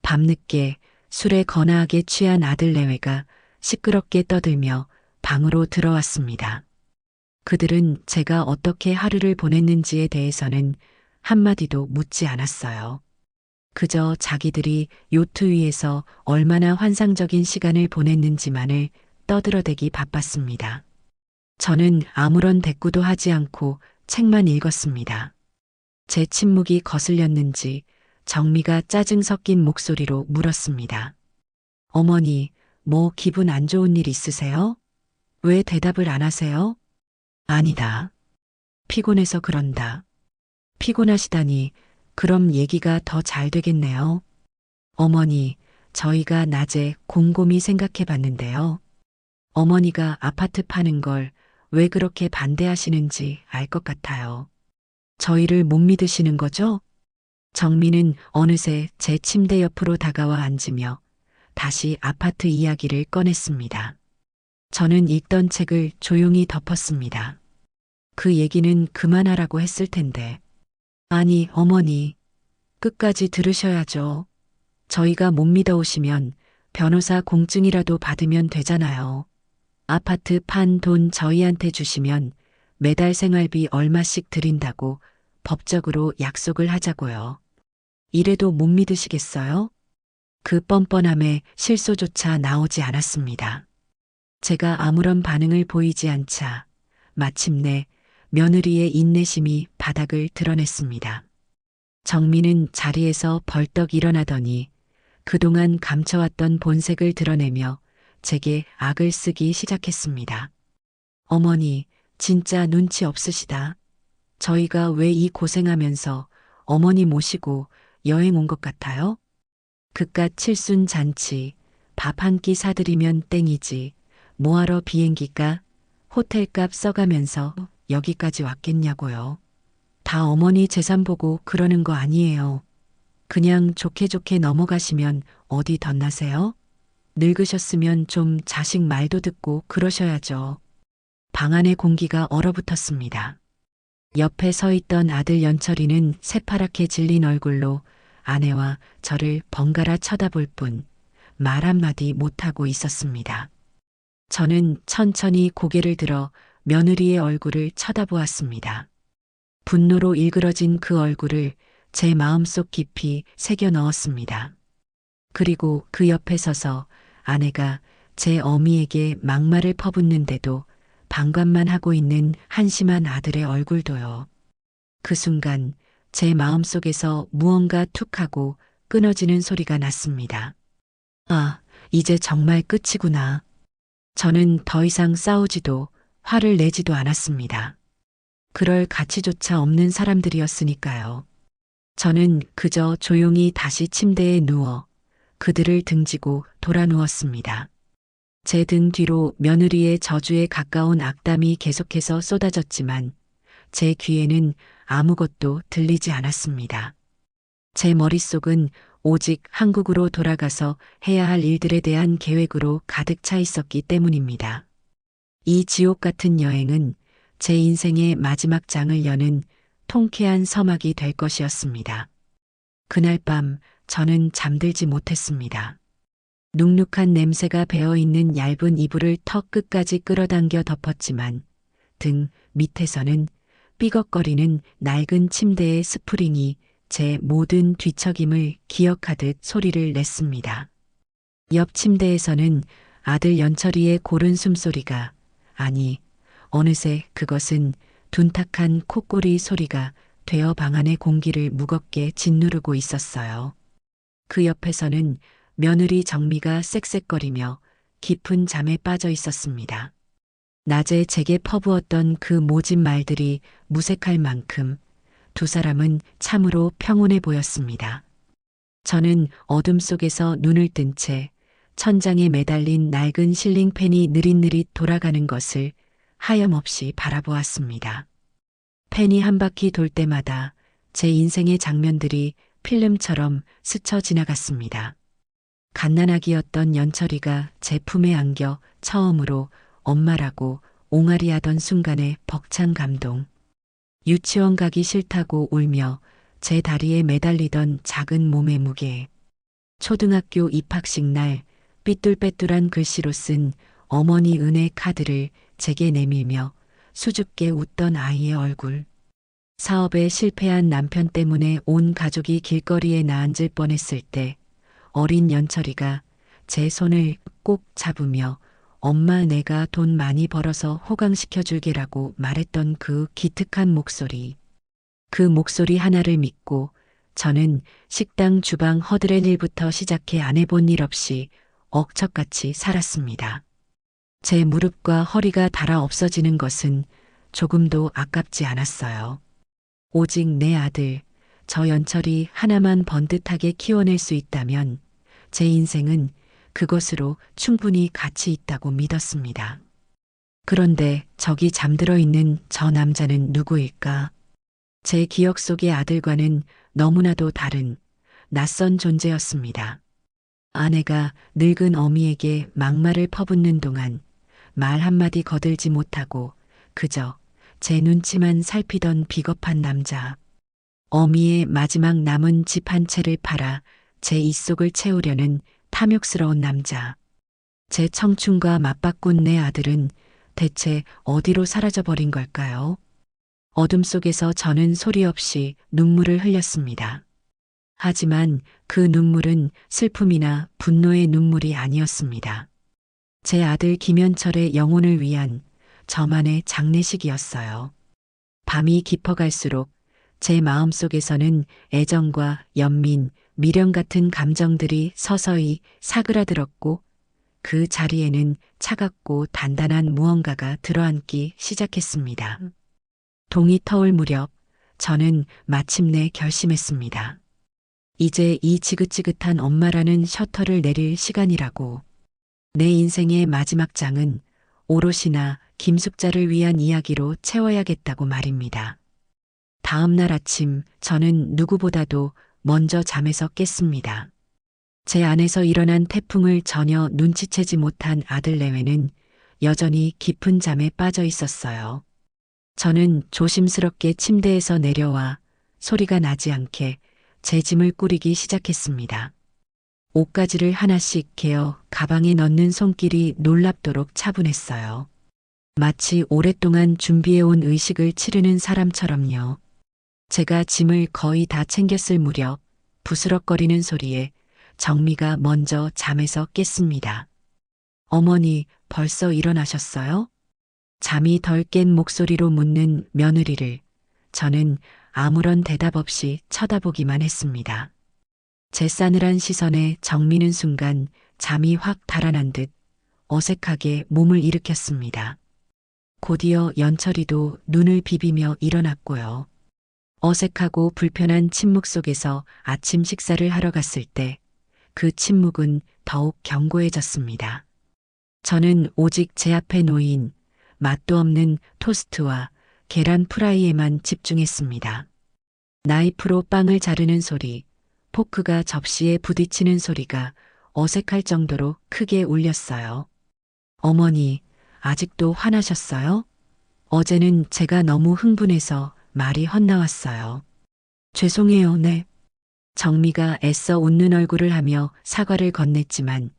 밤늦게 술에 거나하게 취한 아들 내외가 시끄럽게 떠들며 방으로 들어왔습니다. 그들은 제가 어떻게 하루를 보냈는지에 대해서는 한마디도 묻지 않았어요. 그저 자기들이 요트 위에서 얼마나 환상적인 시간을 보냈는지만을 떠들어대기 바빴습니다. 저는 아무런 대꾸도 하지 않고 책만 읽었습니다. 제 침묵이 거슬렸는지 정미가 짜증 섞인 목소리로 물었습니다. 어머니, 뭐 기분 안 좋은 일 있으세요? 왜 대답을 안 하세요? 아니다. 피곤해서 그런다. 피곤하시다니 그럼 얘기가 더 잘 되겠네요. 어머니, 저희가 낮에 곰곰이 생각해 봤는데요. 어머니가 아파트 파는 걸 왜 그렇게 반대하시는지 알 것 같아요. 저희를 못 믿으시는 거죠? 정민은 어느새 제 침대 옆으로 다가와 앉으며 다시 아파트 이야기를 꺼냈습니다. 저는 읽던 책을 조용히 덮었습니다. 그 얘기는 그만하라고 했을 텐데. 아니, 어머니, 끝까지 들으셔야죠. 저희가 못 믿어오시면 변호사 공증이라도 받으면 되잖아요. 아파트 판 돈 저희한테 주시면 매달 생활비 얼마씩 드린다고 법적으로 약속을 하자고요. 이래도 못 믿으시겠어요? 그 뻔뻔함에 실소조차 나오지 않았습니다. 제가 아무런 반응을 보이지 않자 마침내 며느리의 인내심이 바닥을 드러냈습니다. 정민은 자리에서 벌떡 일어나더니 그동안 감춰왔던 본색을 드러내며 제게 악을 쓰기 시작했습니다. 어머니, 진짜 눈치 없으시다. 저희가 왜 이 고생하면서 어머니 모시고 여행 온 것 같아요? 그깟 칠순 잔치, 밥 한 끼 사드리면 땡이지. 뭐하러 비행기값, 호텔값 써가면서 여기까지 왔겠냐고요. 다 어머니 재산 보고 그러는 거 아니에요. 그냥 좋게 좋게 넘어가시면 어디 덧나세요? 늙으셨으면 좀 자식 말도 듣고 그러셔야죠. 방 안의 공기가 얼어붙었습니다. 옆에 서 있던 아들 연철이는 새파랗게 질린 얼굴로 아내와 저를 번갈아 쳐다볼 뿐 말 한마디 못하고 있었습니다. 저는 천천히 고개를 들어 며느리의 얼굴을 쳐다보았습니다. 분노로 일그러진 그 얼굴을 제 마음속 깊이 새겨 넣었습니다. 그리고 그 옆에 서서 아내가 제 어미에게 막말을 퍼붓는데도 방관만 하고 있는 한심한 아들의 얼굴도요. 그 순간 제 마음속에서 무언가 툭 하고 끊어지는 소리가 났습니다. 아, 이제 정말 끝이구나. 저는 더 이상 싸우지도 화를 내지도 않았습니다. 그럴 가치조차 없는 사람들이었으니까요. 저는 그저 조용히 다시 침대에 누워 그들을 등지고 돌아 누웠습니다. 제 등 뒤로 며느리의 저주에 가까운 악담이 계속해서 쏟아졌지만 제 귀에는 아무것도 들리지 않았습니다. 제 머릿속은 오직 한국으로 돌아가서 해야 할 일들에 대한 계획으로 가득 차 있었기 때문입니다. 이 지옥 같은 여행은 제 인생의 마지막 장을 여는 통쾌한 서막이 될 것이었습니다. 그날 밤 저는 잠들지 못했습니다. 눅눅한 냄새가 배어있는 얇은 이불을 턱 끝까지 끌어당겨 덮었지만 등 밑에서는 삐걱거리는 낡은 침대의 스프링이 제 모든 뒤척임을 기억하듯 소리를 냈습니다. 옆 침대에서는 아들 연철이의 고른 숨소리가, 아니, 어느새 그것은 둔탁한 콧꼬리 소리가 되어 방 안의 공기를 무겁게 짓누르고 있었어요. 그 옆에서는 며느리 정미가 쌕쌕거리며 깊은 잠에 빠져 있었습니다. 낮에 제게 퍼부었던 그 모진 말들이 무색할 만큼 두 사람은 참으로 평온해 보였습니다. 저는 어둠 속에서 눈을 뜬 채 천장에 매달린 낡은 실링팬이 느릿느릿 돌아가는 것을 하염없이 바라보았습니다. 팬이 한 바퀴 돌 때마다 제 인생의 장면들이 필름처럼 스쳐 지나갔습니다. 갓난아기였던 연철이가 제 품에 안겨 처음으로 엄마라고 옹알이하던 순간의 벅찬 감동. 유치원 가기 싫다고 울며 제 다리에 매달리던 작은 몸의 무게. 초등학교 입학식 날 삐뚤빼뚤한 글씨로 쓴 어머니 은혜 카드를 제게 내밀며 수줍게 웃던 아이의 얼굴. 사업에 실패한 남편 때문에 온 가족이 길거리에 나앉을 뻔했을 때 어린 연철이가 제 손을 꼭 잡으며 엄마 내가 돈 많이 벌어서 호강시켜 줄게라고 말했던 그 기특한 목소리. 그 목소리 하나를 믿고 저는 식당 주방 허드렛 일부터 시작해 안 해본 일 없이 억척같이 살았습니다. 제 무릎과 허리가 닳아 없어지는 것은 조금도 아깝지 않았어요. 오직 내 아들, 저 연철이 하나만 번듯하게 키워낼 수 있다면 제 인생은 그것으로 충분히 가치 있다고 믿었습니다. 그런데 저기 잠들어 있는 저 남자는 누구일까? 제 기억 속의 아들과는 너무나도 다른 낯선 존재였습니다. 아내가 늙은 어미에게 막말을 퍼붓는 동안 말 한마디 거들지 못하고 그저 제 눈치만 살피던 비겁한 남자. 어미의 마지막 남은 집 한 채를 팔아 제 입속을 채우려는 탐욕스러운 남자. 제 청춘과 맞바꾼 내 아들은 대체 어디로 사라져버린 걸까요? 어둠 속에서 저는 소리 없이 눈물을 흘렸습니다. 하지만 그 눈물은 슬픔이나 분노의 눈물이 아니었습니다. 제 아들 김현철의 영혼을 위한 저만의 장례식이었어요. 밤이 깊어갈수록 제 마음속에서는 애정과 연민, 미련 같은 감정들이 서서히 사그라들었고 그 자리에는 차갑고 단단한 무언가가 들어앉기 시작했습니다. 동이 터올 무렵 저는 마침내 결심했습니다. 이제 이 지긋지긋한 엄마라는 셔터를 내릴 시간이라고. 내 인생의 마지막 장은 오롯이나 김숙자를 위한 이야기로 채워야겠다고 말입니다. 다음 날 아침 저는 누구보다도 먼저 잠에서 깼습니다. 제 안에서 일어난 태풍을 전혀 눈치채지 못한 아들 내외는 여전히 깊은 잠에 빠져 있었어요. 저는 조심스럽게 침대에서 내려와 소리가 나지 않게 제 짐을 꾸리기 시작했습니다. 옷가지를 하나씩 개어 가방에 넣는 손길이 놀랍도록 차분했어요. 마치 오랫동안 준비해온 의식을 치르는 사람처럼요. 제가 짐을 거의 다 챙겼을 무렵 부스럭거리는 소리에 정미가 먼저 잠에서 깼습니다. 어머니, 벌써 일어나셨어요? 잠이 덜 깬 목소리로 묻는 며느리를 저는 아무런 대답 없이 쳐다보기만 했습니다. 제 싸늘한 시선에 정미는 순간 잠이 확 달아난 듯 어색하게 몸을 일으켰습니다. 곧이어 연철이도 눈을 비비며 일어났고요. 어색하고 불편한 침묵 속에서 아침 식사를 하러 갔을 때 그 침묵은 더욱 견고해졌습니다. 저는 오직 제 앞에 놓인 맛도 없는 토스트와 계란 프라이에만 집중했습니다. 나이프로 빵을 자르는 소리, 포크가 접시에 부딪히는 소리가 어색할 정도로 크게 울렸어요. 어머니, 아직도 화나셨어요? 어제는 제가 너무 흥분해서 말이 헛나왔어요. 죄송해요, 네. 정미가 애써 웃는 얼굴을 하며 사과를 건넸지만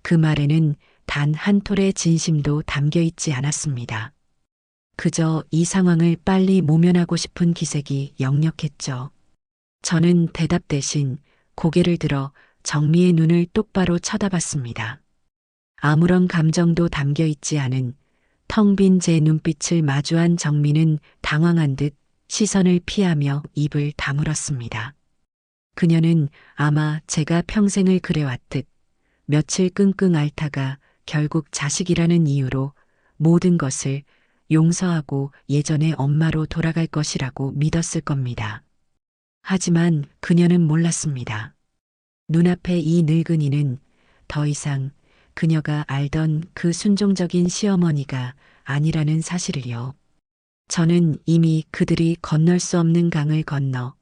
그 말에는 단 한 톨의 진심도 담겨 있지 않았습니다. 그저 이 상황을 빨리 모면하고 싶은 기색이 역력했죠. 저는 대답 대신 고개를 들어 정미의 눈을 똑바로 쳐다봤습니다. 아무런 감정도 담겨 있지 않은 텅 빈 제 눈빛을 마주한 정미는 당황한 듯 시선을 피하며 입을 다물었습니다. 그녀는 아마 제가 평생을 그래왔듯 며칠 끙끙 앓다가 결국 자식이라는 이유로 모든 것을 용서하고 예전의 엄마로 돌아갈 것이라고 믿었을 겁니다. 하지만 그녀는 몰랐습니다. 눈앞에 이 늙은이는 더 이상 그녀가 알던 그 순종적인 시어머니가 아니라는 사실을요. 저는 이미 그들이 건널 수 없는 강을 건너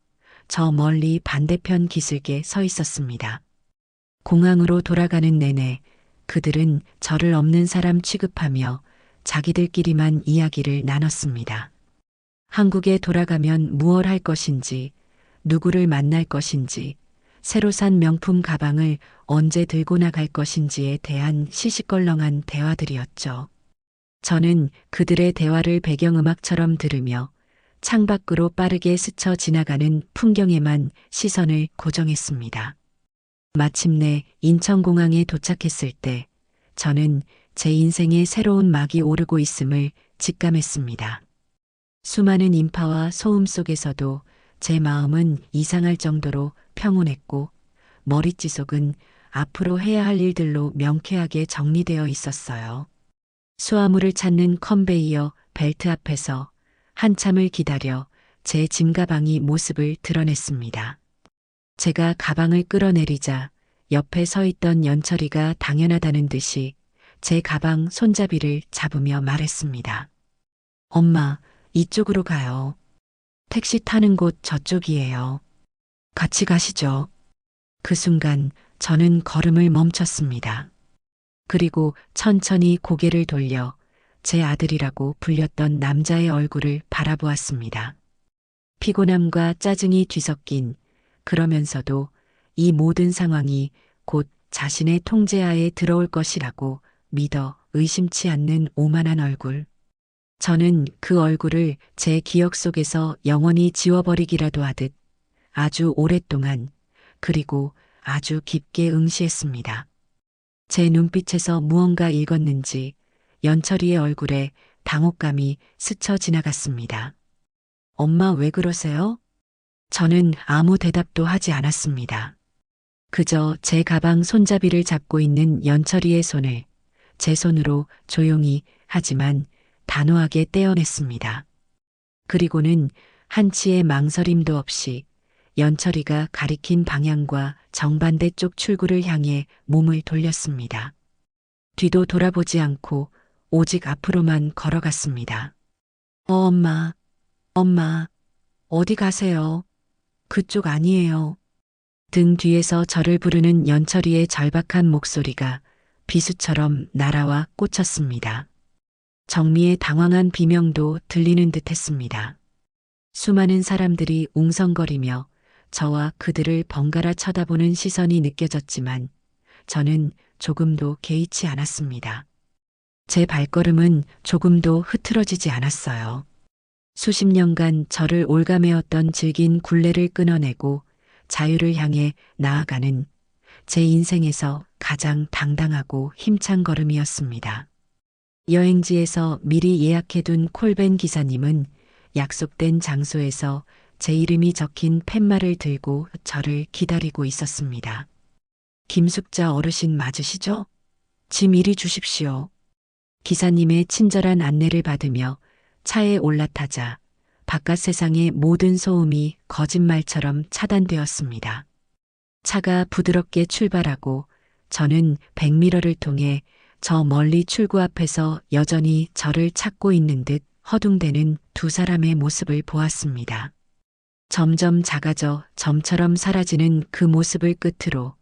저 멀리 반대편 기슭에 서 있었습니다. 공항으로 돌아가는 내내 그들은 저를 없는 사람 취급하며 자기들끼리만 이야기를 나눴습니다. 한국에 돌아가면 무얼 할 것인지, 누구를 만날 것인지, 새로 산 명품 가방을 언제 들고 나갈 것인지에 대한 시시껄렁한 대화들이었죠. 저는 그들의 대화를 배경음악처럼 들으며 창밖으로 빠르게 스쳐 지나가는 풍경에만 시선을 고정했습니다. 마침내 인천공항에 도착했을 때 저는 제 인생에 새로운 막이 오르고 있음을 직감했습니다. 수많은 인파와 소음 속에서도 제 마음은 이상할 정도로 평온했고 머릿지속은 앞으로 해야 할 일들로 명쾌하게 정리되어 있었어요. 수화물을 찾는 컨베이어 벨트 앞에서 한참을 기다려 제 짐가방이 모습을 드러냈습니다. 제가 가방을 끌어내리자 옆에 서 있던 연철이가 당연하다는 듯이 제 가방 손잡이를 잡으며 말했습니다. 엄마, 이쪽으로 가요. 택시 타는 곳 저쪽이에요. 같이 가시죠. 그 순간 저는 걸음을 멈췄습니다. 그리고 천천히 고개를 돌려 제 아들이라고 불렸던 남자의 얼굴을 바라보았습니다. 피곤함과 짜증이 뒤섞인 그러면서도 이 모든 상황이 곧 자신의 통제하에 들어올 것이라고 믿어 의심치 않는 오만한 얼굴. 저는 그 얼굴을 제 기억 속에서 영원히 지워버리기라도 하듯 아주 오랫동안 그리고 아주 깊게 응시했습니다. 제 눈빛에서 무언가 읽었는지 연철이의 얼굴에 당혹감이 스쳐 지나갔습니다. 엄마 왜 그러세요? 저는 아무 대답도 하지 않았습니다. 그저 제 가방 손잡이를 잡고 있는 연철이의 손을 제 손으로 조용히 하지만 단호하게 떼어냈습니다. 그리고는 한치의 망설임도 없이 연철이가 가리킨 방향과 정반대 쪽 출구를 향해 몸을 돌렸습니다. 뒤도 돌아보지 않고 오직 앞으로만 걸어갔습니다. 엄마, 엄마, 어디 가세요? 그쪽 아니에요. 등 뒤에서 저를 부르는 연철이의 절박한 목소리가 비수처럼 날아와 꽂혔습니다. 정미의 당황한 비명도 들리는 듯 했습니다. 수많은 사람들이 웅성거리며 저와 그들을 번갈아 쳐다보는 시선이 느껴졌지만 저는 조금도 개의치 않았습니다. 제 발걸음은 조금도 흐트러지지 않았어요. 수십 년간 저를 올가매었던 질긴 굴레를 끊어내고 자유를 향해 나아가는 제 인생에서 가장 당당하고 힘찬 걸음이었습니다. 여행지에서 미리 예약해둔 콜벤 기사님은 약속된 장소에서 제 이름이 적힌 팻말을 들고 저를 기다리고 있었습니다. 김숙자 어르신 맞으시죠? 짐 이리 주십시오. 기사님의 친절한 안내를 받으며 차에 올라타자 바깥 세상의 모든 소음이 거짓말처럼 차단되었습니다. 차가 부드럽게 출발하고 저는 백미러를 통해 저 멀리 출구 앞에서 여전히 저를 찾고 있는 듯 허둥대는 두 사람의 모습을 보았습니다. 점점 작아져 점처럼 사라지는 그 모습을 끝으로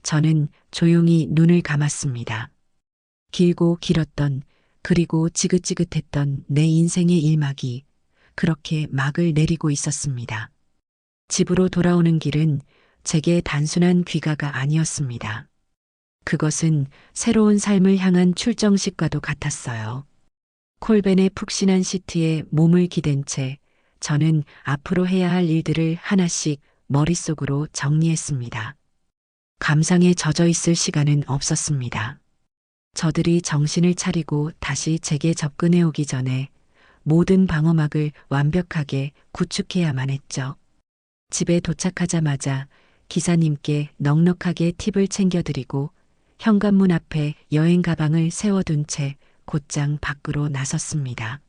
저는 조용히 눈을 감았습니다. 길고 길었던 그리고 지긋지긋했던 내 인생의 일막이 그렇게 막을 내리고 있었습니다. 집으로 돌아오는 길은 제게 단순한 귀가가 아니었습니다. 그것은 새로운 삶을 향한 출정식과도 같았어요. 콜벤의 푹신한 시트에 몸을 기댄 채 저는 앞으로 해야 할 일들을 하나씩 머릿속으로 정리했습니다. 감상에 젖어 있을 시간은 없었습니다. 저들이 정신을 차리고 다시 제게 접근해 오기 전에 모든 방어막을 완벽하게 구축해야만 했죠. 집에 도착하자마자 기사님께 넉넉하게 팁을 챙겨드리고 현관문 앞에 여행 가방을 세워둔 채 곧장 밖으로 나섰습니다.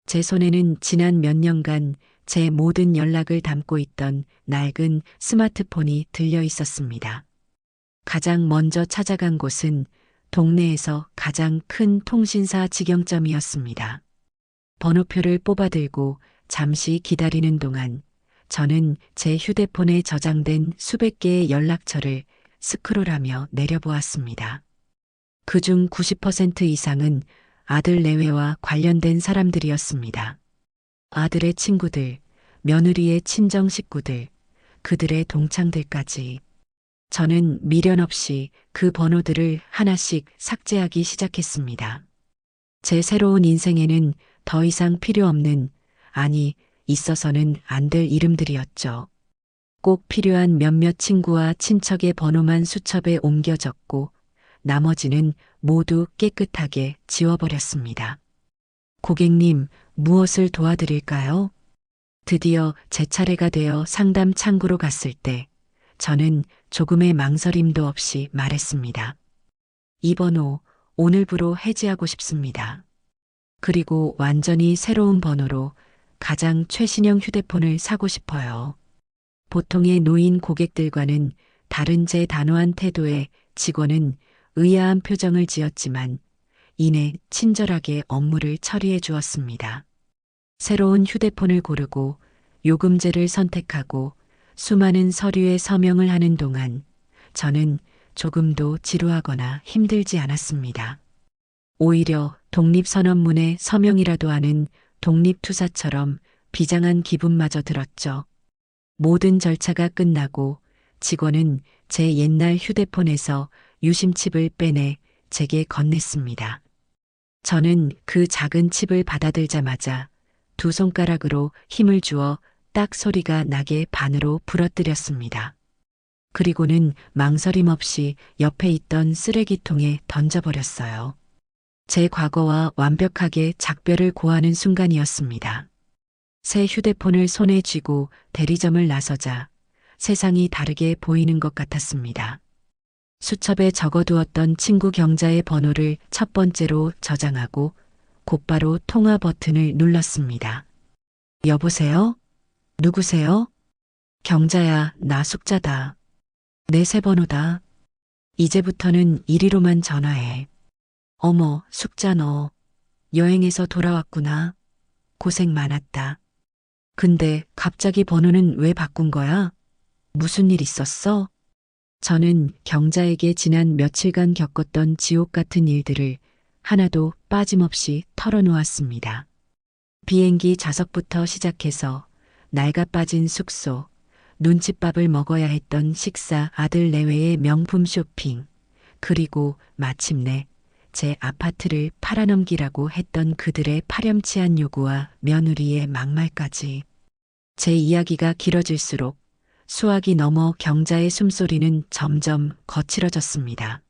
제 손에는 지난 몇 년간 제 모든 연락을 담고 있던 낡은 스마트폰이 들려 있었습니다. 가장 먼저 찾아간 곳은 동네에서 가장 큰 통신사 직영점이었습니다. 번호표를 뽑아들고 잠시 기다리는 동안 저는 제 휴대폰에 저장된 수백 개의 연락처를 스크롤하며 내려보았습니다. 그중 90% 이상은 아들 내외와 관련된 사람들이었습니다. 아들의 친구들, 며느리의 친정 식구들, 그들의 동창들까지. 저는 미련 없이 그 번호들을 하나씩 삭제하기 시작했습니다. 제 새로운 인생에는 더 이상 필요 없는, 아니, 있어서는 안 될 이름들이었죠. 꼭 필요한 몇몇 친구와 친척의 번호만 수첩에 옮겨 적고 나머지는 모두 깨끗하게 지워버렸습니다. 고객님, 무엇을 도와드릴까요? 드디어 제 차례가 되어 상담 창구로 갔을 때 저는 조금의 망설임도 없이 말했습니다. 이 번호 오늘부로 해지하고 싶습니다. 그리고 완전히 새로운 번호로 가장 최신형 휴대폰을 사고 싶어요. 보통의 노인 고객들과는 다른 제 단호한 태도에 직원은 의아한 표정을 지었지만 이내 친절하게 업무를 처리해 주었습니다. 새로운 휴대폰을 고르고 요금제를 선택하고 수많은 서류에 서명을 하는 동안 저는 조금도 지루하거나 힘들지 않았습니다. 오히려 독립선언문에 서명이라도 하는 독립투사처럼 비장한 기분마저 들었죠. 모든 절차가 끝나고 직원은 제 옛날 휴대폰에서 유심칩을 빼내 제게 건넸습니다. 저는 그 작은 칩을 받아들자마자 두 손가락으로 힘을 주어 딱 소리가 나게 반으로 부러뜨렸습니다. 그리고는 망설임 없이 옆에 있던 쓰레기통에 던져버렸어요. 제 과거와 완벽하게 작별을 고하는 순간이었습니다. 새 휴대폰을 손에 쥐고 대리점을 나서자 세상이 다르게 보이는 것 같았습니다. 수첩에 적어두었던 친구 경자의 번호를 첫 번째로 저장하고 곧바로 통화 버튼을 눌렀습니다. 여보세요? 누구세요? 경자야, 나 숙자다. 내 새 번호다. 이제부터는 이리로만 전화해. 어머, 숙자 너 여행에서 돌아왔구나. 고생 많았다. 근데 갑자기 번호는 왜 바꾼 거야? 무슨 일 있었어? 저는 경자에게 지난 며칠간 겪었던 지옥 같은 일들을 하나도 빠짐없이 털어놓았습니다. 비행기 좌석부터 시작해서 낡아 빠진 숙소, 눈칫밥을 먹어야 했던 식사, 아들 내외의 명품 쇼핑, 그리고 마침내 제 아파트를 팔아넘기라고 했던 그들의 파렴치한 요구와 며느리의 막말까지. 제 이야기가 길어질수록 수학이 넘어 경자의 숨소리는 점점 거칠어졌습니다.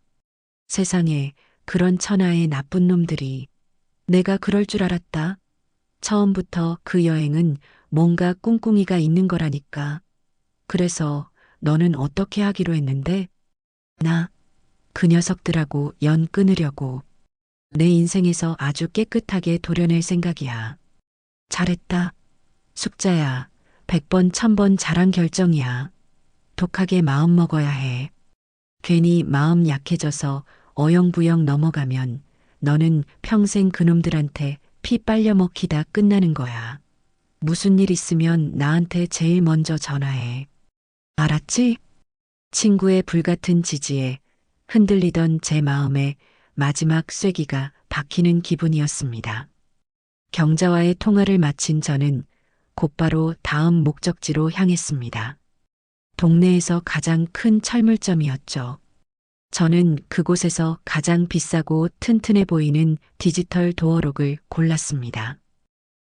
세상에 그런 천하의 나쁜 놈들이 내가 그럴 줄 알았다. 처음부터 그 여행은 뭔가 꿍꿍이가 있는 거라니까. 그래서 너는 어떻게 하기로 했는데? 나 그 녀석들하고 연 끊으려고. 내 인생에서 아주 깨끗하게 도려낼 생각이야. 잘했다. 숙자야. 100번, 1000번 잘한 결정이야. 독하게 마음 먹어야 해. 괜히 마음 약해져서 어영부영 넘어가면 너는 평생 그놈들한테 피 빨려 먹히다 끝나는 거야. 무슨 일 있으면 나한테 제일 먼저 전화해. 알았지? 친구의 불같은 지지에 흔들리던 제 마음에 마지막 쐐기가 박히는 기분이었습니다. 경자와의 통화를 마친 저는 곧바로 다음 목적지로 향했습니다. 동네에서 가장 큰 철물점이었죠. 저는 그곳에서 가장 비싸고 튼튼해 보이는 디지털 도어록을 골랐습니다.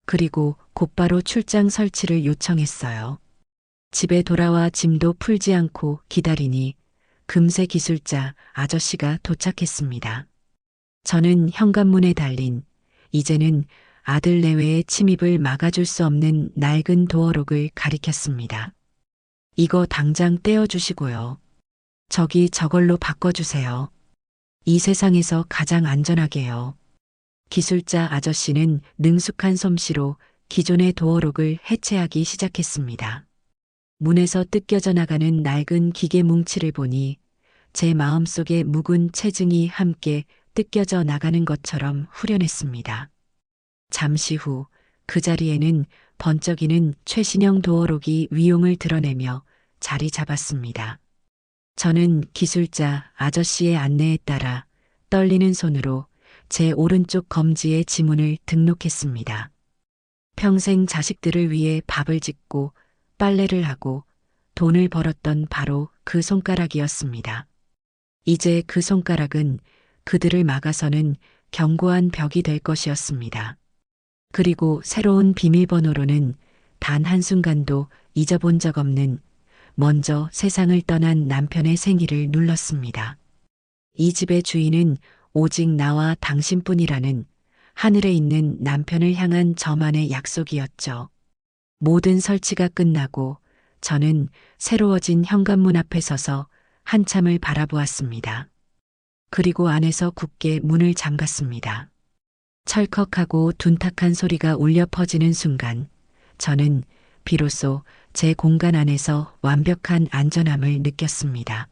그리고 곧바로 출장 설치를 요청했어요. 집에 돌아와 짐도 풀지 않고 기다리니 금세 기술자 아저씨가 도착했습니다. 저는 현관문에 달린 이제는 아들 내외의 침입을 막아줄 수 없는 낡은 도어록을 가리켰습니다. 이거 당장 떼어주시고요. 저기 저걸로 바꿔주세요. 이 세상에서 가장 안전하게요. 기술자 아저씨는 능숙한 솜씨로 기존의 도어록을 해체하기 시작했습니다. 문에서 뜯겨져 나가는 낡은 기계 뭉치를 보니 제 마음속의 묵은 체증이 함께 뜯겨져 나가는 것처럼 후련했습니다. 잠시 후 그 자리에는 번쩍이는 최신형 도어록이 위용을 드러내며 자리 잡았습니다. 저는 기술자 아저씨의 안내에 따라 떨리는 손으로 제 오른쪽 검지에 지문을 등록했습니다. 평생 자식들을 위해 밥을 짓고 빨래를 하고 돈을 벌었던 바로 그 손가락이었습니다. 이제 그 손가락은 그들을 막아서는 견고한 벽이 될 것이었습니다. 그리고 새로운 비밀번호로는 단 한순간도 잊어본 적 없는 먼저 세상을 떠난 남편의 생일을 눌렀습니다. 이 집의 주인은 오직 나와 당신뿐이라는 하늘에 있는 남편을 향한 저만의 약속이었죠. 모든 설치가 끝나고 저는 새로워진 현관문 앞에 서서 한참을 바라보았습니다. 그리고 안에서 굳게 문을 잠갔습니다. 철컥하고 둔탁한 소리가 울려 퍼지는 순간 저는 비로소 제 공간 안에서 완벽한 안전함을 느꼈습니다.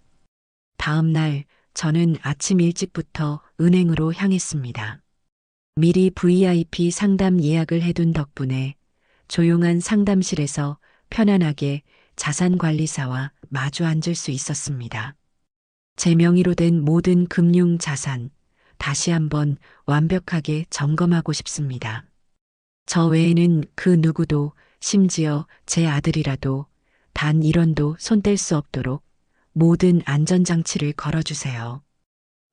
다음 날 저는 아침 일찍부터 은행으로 향했습니다. 미리 VIP 상담 예약을 해둔 덕분에 조용한 상담실에서 편안하게 자산관리사와 마주 앉을 수 있었습니다. 제 명의로 된 모든 금융 자산, 다시 한번 완벽하게 점검하고 싶습니다. 저 외에는 그 누구도 심지어 제 아들이라도 단 1원도 손댈 수 없도록 모든 안전장치를 걸어주세요.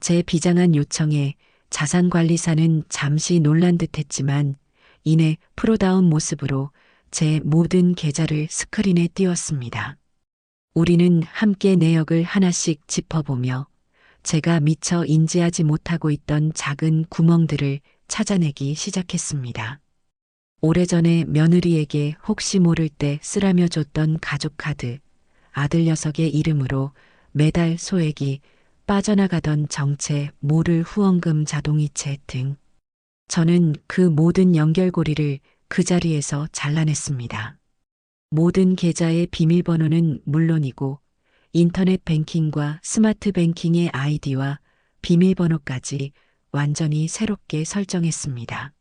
제 비장한 요청에 자산관리사는 잠시 놀란 듯했지만 이내 프로다운 모습으로 제 모든 계좌를 스크린에 띄웠습니다. 우리는 함께 내역을 하나씩 짚어보며 제가 미처 인지하지 못하고 있던 작은 구멍들을 찾아내기 시작했습니다. 오래전에 며느리에게 혹시 모를 때 쓰라며 줬던 가족카드, 아들 녀석의 이름으로 매달 소액이 빠져나가던 정체 모를 후원금 자동이체 등 저는 그 모든 연결고리를 그 자리에서 잘라냈습니다. 모든 계좌의 비밀번호는 물론이고 인터넷 뱅킹과 스마트 뱅킹의 아이디와 비밀번호까지 완전히 새롭게 설정했습니다.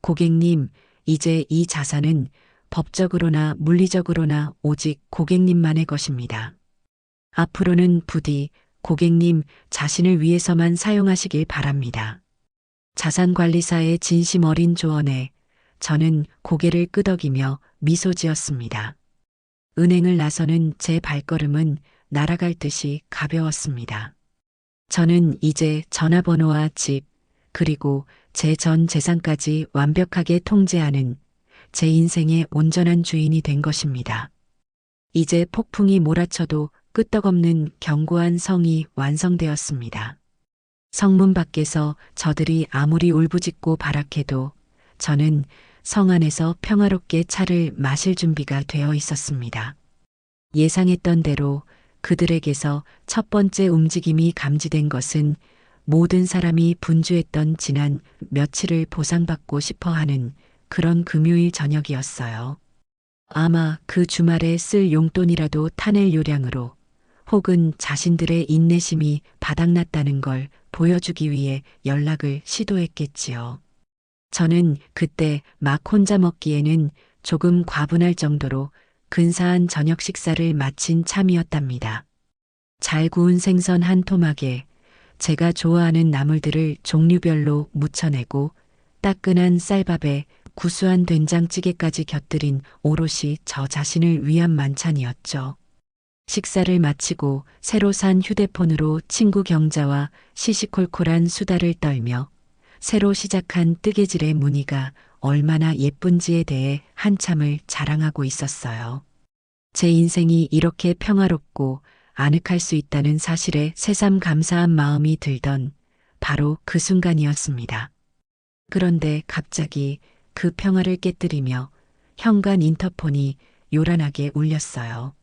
고객님, 이제 이 자산은 법적으로나 물리적으로나 오직 고객님만의 것입니다. 앞으로는 부디 고객님 자신을 위해서만 사용하시길 바랍니다. 자산관리사의 진심 어린 조언에 저는 고개를 끄덕이며 미소 지었습니다. 은행을 나서는 제 발걸음은 날아갈 듯이 가벼웠습니다. 저는 이제 전화번호와 집, 그리고 제 전 재산까지 완벽하게 통제하는 제 인생의 온전한 주인이 된 것입니다. 이제 폭풍이 몰아쳐도 끄떡없는 견고한 성이 완성되었습니다. 성문 밖에서 저들이 아무리 울부짖고 발악해도 저는 성 안에서 평화롭게 차를 마실 준비가 되어 있었습니다. 예상했던 대로 그들에게서 첫 번째 움직임이 감지된 것은 모든 사람이 분주했던 지난 며칠을 보상받고 싶어 하는 그런 금요일 저녁이었어요. 아마 그 주말에 쓸 용돈이라도 타낼 요량으로 혹은 자신들의 인내심이 바닥났다는 걸 보여주기 위해 연락을 시도했겠지요. 저는 그때 막 혼자 먹기에는 조금 과분할 정도로 근사한 저녁 식사를 마친 참이었답니다. 잘 구운 생선 한 토막에 제가 좋아하는 나물들을 종류별로 무쳐내고 따끈한 쌀밥에 구수한 된장찌개까지 곁들인 오롯이 저 자신을 위한 만찬이었죠. 식사를 마치고 새로 산 휴대폰으로 친구 경자와 시시콜콜한 수다를 떨며 새로 시작한 뜨개질의 무늬가 얼마나 예쁜지에 대해 한참을 자랑하고 있었어요. 제 인생이 이렇게 평화롭고 아늑할 수 있다는 사실에 새삼 감사한 마음이 들던 바로 그 순간이었습니다. 그런데 갑자기 그 평화를 깨뜨리며 현관 인터폰이 요란하게 울렸어요.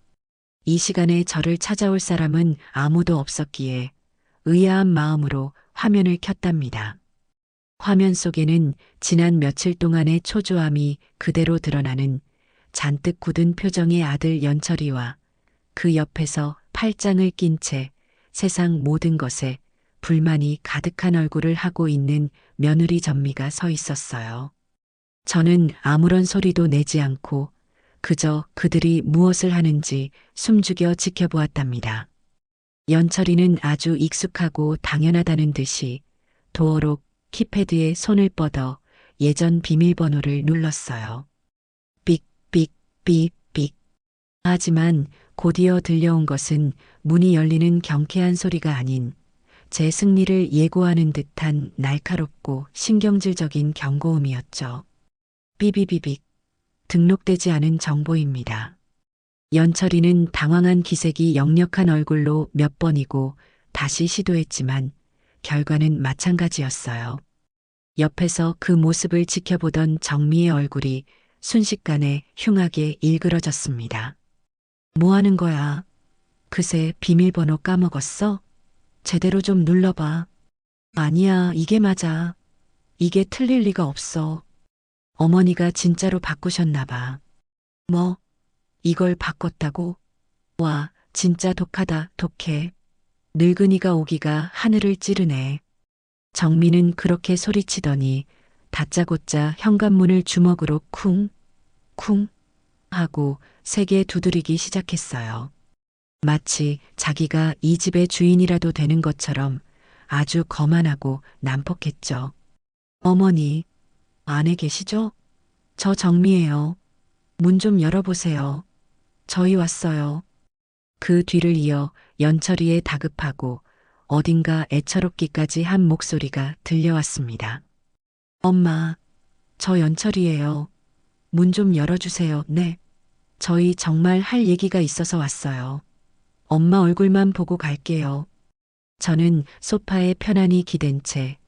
이 시간에 저를 찾아올 사람은 아무도 없었기에 의아한 마음으로 화면을 켰답니다. 화면 속에는 지난 며칠 동안의 초조함이 그대로 드러나는 잔뜩 굳은 표정의 아들 연철이와 그 옆에서 팔짱을 낀 채 세상 모든 것에 불만이 가득한 얼굴을 하고 있는 며느리 전미가 서 있었어요. 저는 아무런 소리도 내지 않고 그저 그들이 무엇을 하는지 숨죽여 지켜보았답니다. 연철이는 아주 익숙하고 당연하다는 듯이 도어록 키패드에 손을 뻗어 예전 비밀번호를 눌렀어요. 삑삑삑삑. 하지만 곧이어 들려온 것은 문이 열리는 경쾌한 소리가 아닌 제 승리를 예고하는 듯한 날카롭고 신경질적인 경고음이었죠. 삐비비빅. 등록되지 않은 정보입니다. 연철이는 당황한 기색이 역력한 얼굴로 몇 번이고 다시 시도했지만 결과는 마찬가지였어요. 옆에서 그 모습을 지켜보던 정미의 얼굴이 순식간에 흉하게 일그러졌습니다. 뭐 하는 거야? 그새 비밀번호 까먹었어? 제대로 좀 눌러봐. 아니야, 이게 맞아. 이게 틀릴 리가 없어. 어머니가 진짜로 바꾸셨나 봐. 뭐, 이걸 바꿨다고? 와, 진짜 독하다, 독해. 늙은이가 오기가 하늘을 찌르네. 정민은 그렇게 소리치더니 다짜고짜 현관문을 주먹으로 쿵, 쿵 하고 세게 두드리기 시작했어요. 마치 자기가 이 집의 주인이라도 되는 것처럼 아주 거만하고 난폭했죠. 어머니, 안에 계시죠? 저 정미예요. 문 좀 열어보세요. 저희 왔어요. 그 뒤를 이어 연철이의 다급하고 어딘가 애처롭기까지 한 목소리가 들려왔습니다. 엄마, 저 연철이에요. 문 좀 열어주세요. 네. 저희 정말 할 얘기가 있어서 왔어요. 엄마 얼굴만 보고 갈게요. 저는 소파에 편안히 기댄 채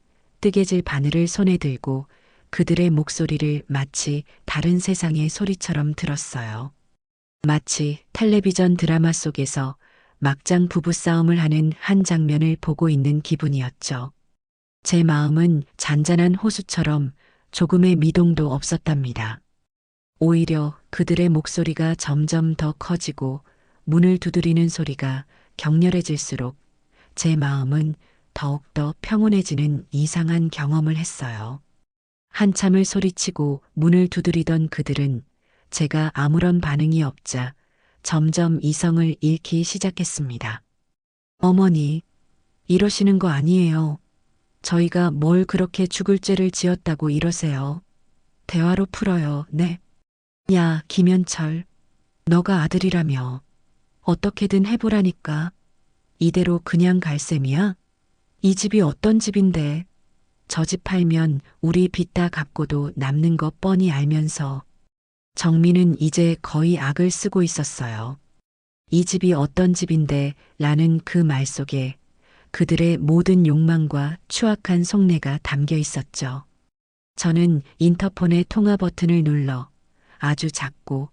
뜨개질 바늘을 손에 들고 그들의 목소리를 마치 다른 세상의 소리처럼 들었어요. 마치 텔레비전 드라마 속에서 막장 부부싸움을 하는 한 장면을 보고 있는 기분이었죠. 제 마음은 잔잔한 호수처럼 조금의 미동도 없었답니다. 오히려 그들의 목소리가 점점 더 커지고 문을 두드리는 소리가 격렬해질수록 제 마음은 더욱더 평온해지는 이상한 경험을 했어요. 한참을 소리치고 문을 두드리던 그들은 제가 아무런 반응이 없자 점점 이성을 잃기 시작했습니다. 어머니, 이러시는 거 아니에요. 저희가 뭘 그렇게 죽을 죄를 지었다고 이러세요. 대화로 풀어요, 네. 야, 김현철, 너가 아들이라며. 어떻게든 해보라니까. 이대로 그냥 갈 셈이야? 이 집이 어떤 집인데. 저 집 팔면 우리 빚 다 갚고도 남는 거 뻔히 알면서. 정민은 이제 거의 악을 쓰고 있었어요. 이 집이 어떤 집인데 라는 그 말 속에 그들의 모든 욕망과 추악한 속내가 담겨 있었죠. 저는 인터폰의 통화 버튼을 눌러 아주 작고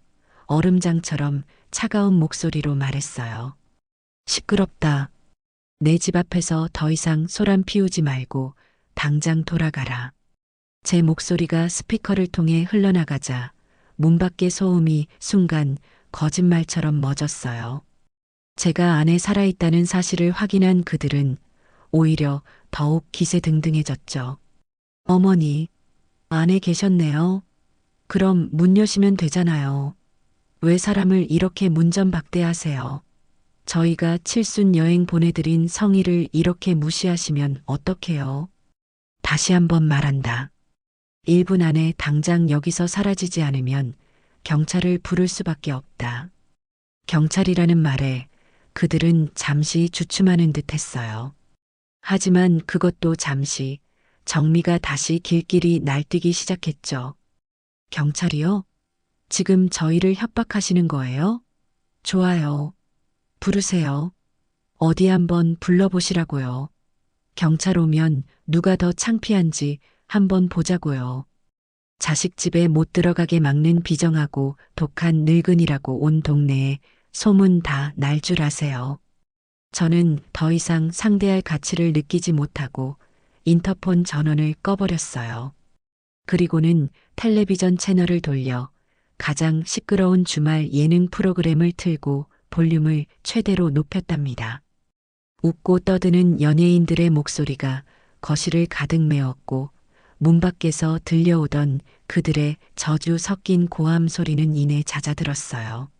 얼음장처럼 차가운 목소리로 말했어요. 시끄럽다. 내 집 앞에서 더 이상 소란 피우지 말고 당장 돌아가라. 제 목소리가 스피커를 통해 흘러나가자 문 밖의 소음이 순간 거짓말처럼 멎었어요. 제가 안에 살아있다는 사실을 확인한 그들은 오히려 더욱 기세등등해졌죠. 어머니, 안에 계셨네요. 그럼 문 여시면 되잖아요. 왜 사람을 이렇게 문전박대하세요? 저희가 칠순 여행 보내드린 성의를 이렇게 무시하시면 어떡해요? 다시 한번 말한다. 1분 안에 당장 여기서 사라지지 않으면 경찰을 부를 수밖에 없다. 경찰이라는 말에 그들은 잠시 주춤하는 듯 했어요. 하지만 그것도 잠시 정미가 다시 길길이 날뛰기 시작했죠. 경찰이요? 지금 저희를 협박하시는 거예요? 좋아요. 부르세요. 어디 한번 불러보시라고요. 경찰 오면 누가 더 창피한지 한번 보자고요. 자식 집에 못 들어가게 막는 비정하고 독한 늙은이라고 온 동네에 소문 다 날 줄 아세요. 저는 더 이상 상대할 가치를 느끼지 못하고 인터폰 전원을 꺼버렸어요. 그리고는 텔레비전 채널을 돌려 가장 시끄러운 주말 예능 프로그램을 틀고 볼륨을 최대로 높였답니다. 웃고 떠드는 연예인들의 목소리가 거실을 가득 메웠고 문 밖에서 들려오던 그들의 저주 섞인 고함 소리는 이내 잦아들었어요.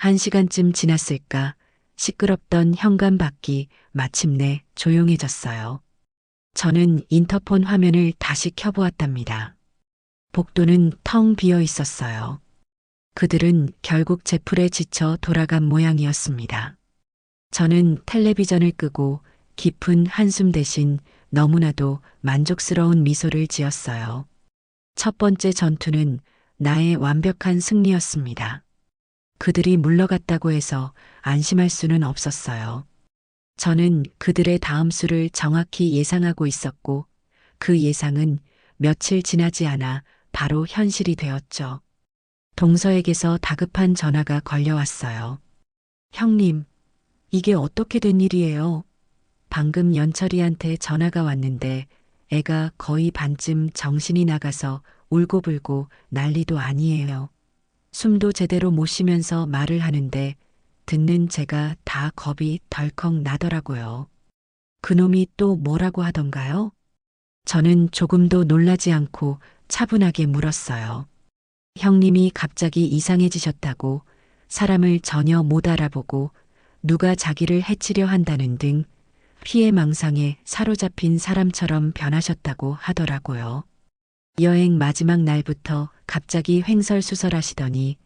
1시간쯤 지났을까 시끄럽던 현관밖이 마침내 조용해졌어요. 저는 인터폰 화면을 다시 켜보았답니다. 복도는 텅 비어 있었어요. 그들은 결국 제풀에 지쳐 돌아간 모양이었습니다. 저는 텔레비전을 끄고 깊은 한숨 대신 너무나도 만족스러운 미소를 지었어요. 첫 번째 전투는 나의 완벽한 승리였습니다. 그들이 물러갔다고 해서 안심할 수는 없었어요. 저는 그들의 다음 수를 정확히 예상하고 있었고 그 예상은 며칠 지나지 않아 바로 현실이 되었죠. 동서에게서 다급한 전화가 걸려왔어요. 형님, 이게 어떻게 된 일이에요? 방금 연철이한테 전화가 왔는데 애가 거의 반쯤 정신이 나가서 울고불고 난리도 아니에요. 숨도 제대로 못 쉬면서 말을 하는데 듣는 제가 다 겁이 덜컥 나더라고요. 그놈이 또 뭐라고 하던가요? 저는 조금도 놀라지 않고 차분하게 물었어요. 형님이 갑자기 이상해지셨다고, 사람을 전혀 못 알아보고 누가 자기를 해치려 한다는 등 피해망상에 사로잡힌 사람처럼 변하셨다고 하더라고요. 여행 마지막 날부터 갑자기 횡설수설하시더니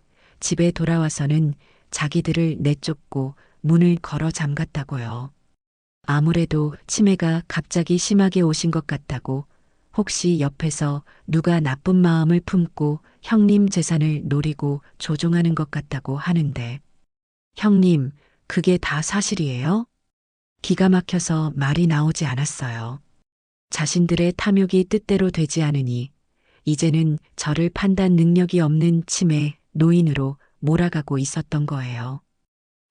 집에 돌아와서는 자기들을 내쫓고 문을 걸어 잠갔다고요. 아무래도 치매가 갑자기 심하게 오신 것 같다고, 혹시 옆에서 누가 나쁜 마음을 품고 형님 재산을 노리고 조종하는 것 같다고 하는데, 형님, 그게 다 사실이에요? 기가 막혀서 말이 나오지 않았어요. 자신들의 탐욕이 뜻대로 되지 않으니 이제는 저를 판단 능력이 없는 치매 노인으로 몰아가고 있었던 거예요.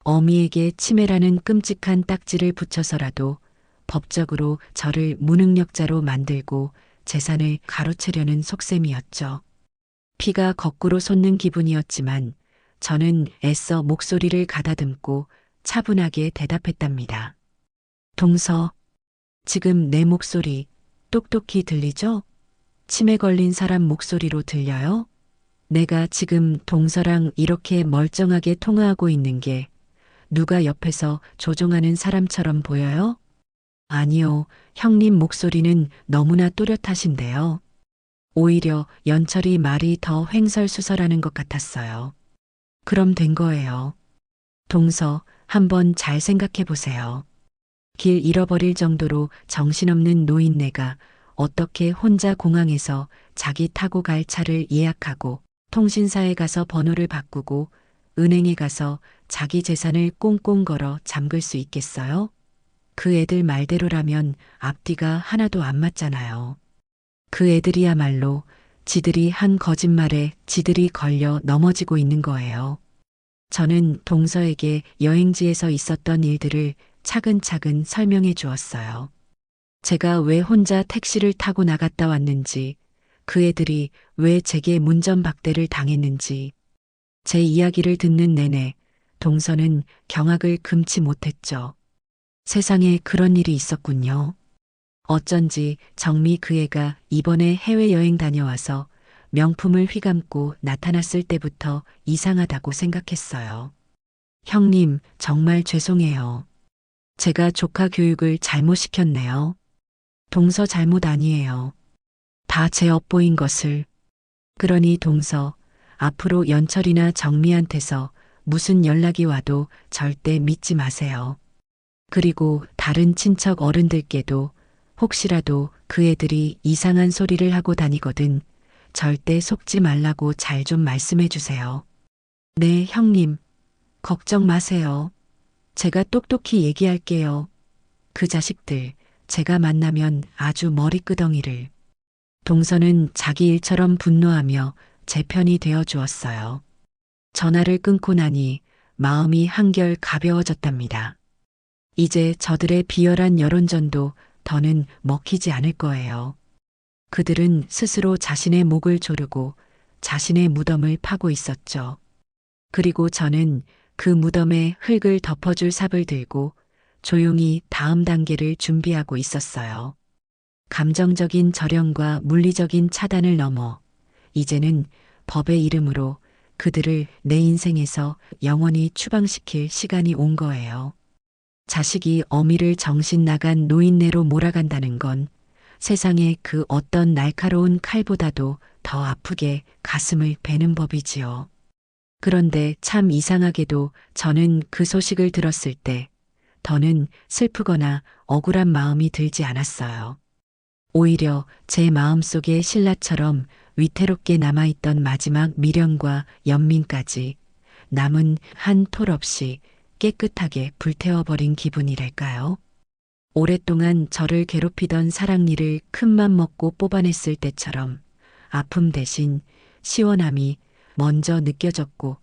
어미에게 치매라는 끔찍한 딱지를 붙여서라도 법적으로 저를 무능력자로 만들고 재산을 가로채려는 속셈이었죠. 피가 거꾸로 솟는 기분이었지만 저는 애써 목소리를 가다듬고 차분하게 대답했답니다. 동서, 지금 내 목소리 똑똑히 들리죠? 치매 걸린 사람 목소리로 들려요? 내가 지금 동서랑 이렇게 멀쩡하게 통화하고 있는 게 누가 옆에서 조종하는 사람처럼 보여요? 아니요, 형님 목소리는 너무나 또렷하신데요. 오히려 연철이 말이 더 횡설수설하는 것 같았어요. 그럼 된 거예요. 동서, 한번 잘 생각해 보세요. 길 잃어버릴 정도로 정신없는 노인네가 어떻게 혼자 공항에서 자기 타고 갈 차를 예약하고 통신사에 가서 번호를 바꾸고 은행에 가서 자기 재산을 꽁꽁 걸어 잠글 수 있겠어요? 그 애들 말대로라면 앞뒤가 하나도 안 맞잖아요. 그 애들이야말로 지들이 한 거짓말에 지들이 걸려 넘어지고 있는 거예요. 저는 동서에게 여행지에서 있었던 일들을 차근차근 설명해 주었어요. 제가 왜 혼자 택시를 타고 나갔다 왔는지, 그 애들이 왜 제게 문전박대를 당했는지, 제 이야기를 듣는 내내 동서는 경악을 금치 못했죠. 세상에 그런 일이 있었군요. 어쩐지 정미 그 애가 이번에 해외여행 다녀와서 명품을 휘감고 나타났을 때부터 이상하다고 생각했어요. 형님, 정말 죄송해요. 제가 조카 교육을 잘못 시켰네요. 동서 잘못 아니에요. 다 제 업보인 것을. 그러니 동서, 앞으로 연철이나 정미한테서 무슨 연락이 와도 절대 믿지 마세요. 그리고 다른 친척 어른들께도 혹시라도 그 애들이 이상한 소리를 하고 다니거든 절대 속지 말라고 잘 좀 말씀해 주세요. 네, 형님. 걱정 마세요. 제가 똑똑히 얘기할게요. 그 자식들, 제가 만나면 아주 머리끄덩이를. 동서는 자기 일처럼 분노하며 제 편이 되어 주었어요. 전화를 끊고 나니 마음이 한결 가벼워졌답니다. 이제 저들의 비열한 여론전도 더는 먹히지 않을 거예요. 그들은 스스로 자신의 목을 조르고 자신의 무덤을 파고 있었죠. 그리고 저는 그 무덤에 흙을 덮어줄 삽을 들고 조용히 다음 단계를 준비하고 있었어요. 감정적인 절연과 물리적인 차단을 넘어 이제는 법의 이름으로 그들을 내 인생에서 영원히 추방시킬 시간이 온 거예요. 자식이 어미를 정신 나간 노인네로 몰아간다는 건 세상의 그 어떤 날카로운 칼보다도 더 아프게 가슴을 베는 법이지요. 그런데 참 이상하게도 저는 그 소식을 들었을 때 더는 슬프거나 억울한 마음이 들지 않았어요. 오히려 제 마음속에 신라처럼 위태롭게 남아있던 마지막 미련과 연민까지 남은 한 톨 없이 깨끗하게 불태워버린 기분이랄까요? 오랫동안 저를 괴롭히던 사랑니를 큰맘 먹고 뽑아냈을 때처럼 아픔 대신 시원함이 먼저 느껴졌고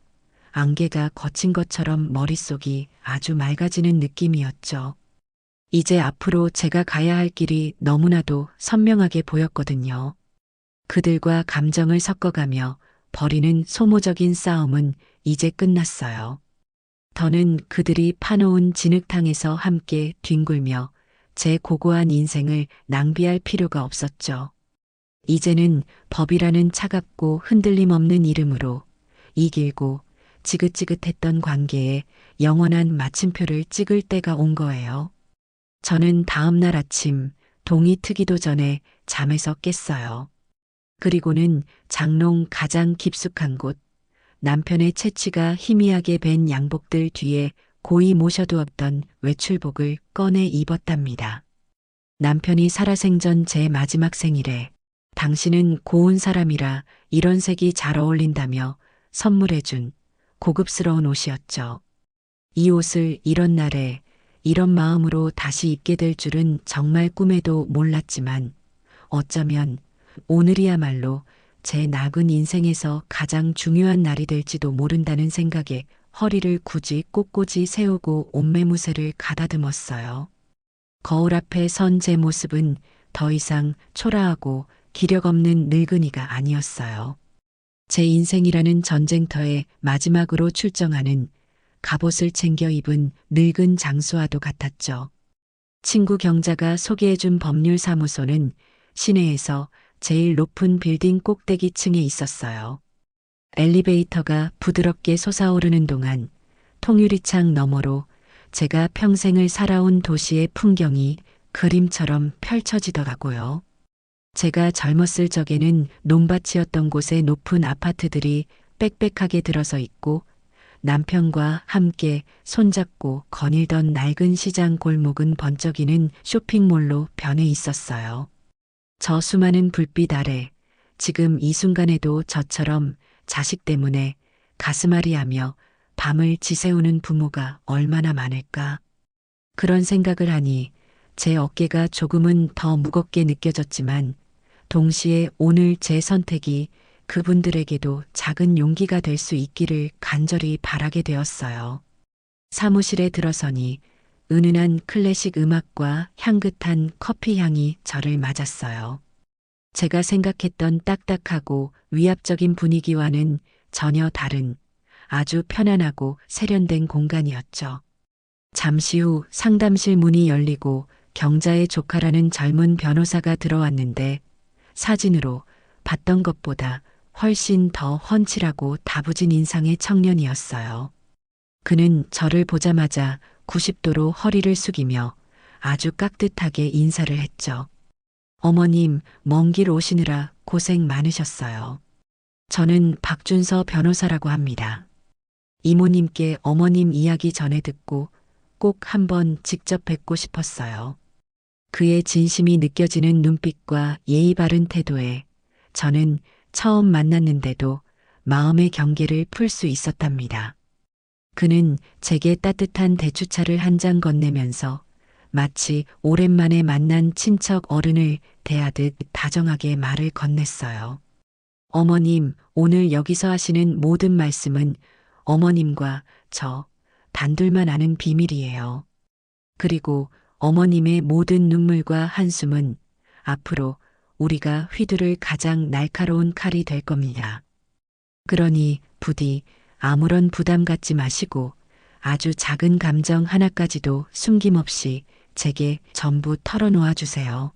안개가 걷힌 것처럼 머릿속이 아주 맑아지는 느낌이었죠. 이제 앞으로 제가 가야 할 길이 너무나도 선명하게 보였거든요. 그들과 감정을 섞어가며 벌이는 소모적인 싸움은 이제 끝났어요. 더는 그들이 파놓은 진흙탕에서 함께 뒹굴며 제 고고한 인생을 낭비할 필요가 없었죠. 이제는 법이라는 차갑고 흔들림 없는 이름으로 이 길고 지긋지긋했던 관계에 영원한 마침표를 찍을 때가 온 거예요. 저는 다음 날 아침 동이 트기도 전에 잠에서 깼어요. 그리고는 장롱 가장 깊숙한 곳, 남편의 채취가 희미하게 밴 양복들 뒤에 고이 모셔두었던 외출복을 꺼내 입었답니다. 남편이 살아생전 제 마지막 생일에 당신은 고운 사람이라 이런 색이 잘 어울린다며 선물해준 고급스러운 옷이었죠. 이 옷을 이런 날에 이런 마음으로 다시 입게 될 줄은 정말 꿈에도 몰랐지만 어쩌면 오늘이야말로 제 nak은 인생에서 가장 중요한 날이 될지도 모른다는 생각에 허리를 굳이 꼿꼿이 세우고 옷매무새를 가다듬었어요. 거울 앞에 선 제 모습은 더 이상 초라하고 기력 없는 늙은이가 아니었어요. 제 인생이라는 전쟁터에 마지막으로 출정하는 갑옷을 챙겨 입은 늙은 장수와도 같았죠. 친구 경자가 소개해준 법률사무소는 시내에서 제일 높은 빌딩 꼭대기층에 있었어요. 엘리베이터가 부드럽게 솟아오르는 동안 통유리창 너머로 제가 평생을 살아온 도시의 풍경이 그림처럼 펼쳐지더라고요. 제가 젊었을 적에는 논밭이었던 곳의 높은 아파트들이 빽빽하게 들어서 있고 남편과 함께 손잡고 거닐던 낡은 시장 골목은 번쩍이는 쇼핑몰로 변해 있었어요. 저 수많은 불빛 아래 지금 이 순간에도 저처럼 자식 때문에 가슴앓이하며 밤을 지새우는 부모가 얼마나 많을까. 그런 생각을 하니 제 어깨가 조금은 더 무겁게 느껴졌지만 동시에 오늘 제 선택이 그분들에게도 작은 용기가 될 수 있기를 간절히 바라게 되었어요. 사무실에 들어서니 은은한 클래식 음악과 향긋한 커피 향이 저를 맞았어요. 제가 생각했던 딱딱하고 위압적인 분위기와는 전혀 다른 아주 편안하고 세련된 공간이었죠. 잠시 후 상담실 문이 열리고 경자의 조카라는 젊은 변호사가 들어왔는데 사진으로 봤던 것보다 훨씬 더 훤칠하고 다부진 인상의 청년이었어요. 그는 저를 보자마자 90도로 허리를 숙이며 아주 깍듯하게 인사를 했죠. 어머님, 먼 길 오시느라 고생 많으셨어요. 저는 박준서 변호사라고 합니다. 이모님께 어머님 이야기 전해 듣고 꼭 한번 직접 뵙고 싶었어요. 그의 진심이 느껴지는 눈빛과 예의 바른 태도에 저는 처음 만났는데도 마음의 경계를 풀 수 있었답니다. 그는 제게 따뜻한 대추차를 한 잔 건네면서 마치 오랜만에 만난 친척 어른을 대하듯 다정하게 말을 건넸어요. 어머님, 오늘 여기서 하시는 모든 말씀은 어머님과 저 단둘만 아는 비밀이에요. 그리고 어머님의 모든 눈물과 한숨은 앞으로 우리가 휘두를 가장 날카로운 칼이 될 겁니다. 그러니 부디 아무런 부담 갖지 마시고 아주 작은 감정 하나까지도 숨김없이 제게 전부 털어놓아 주세요.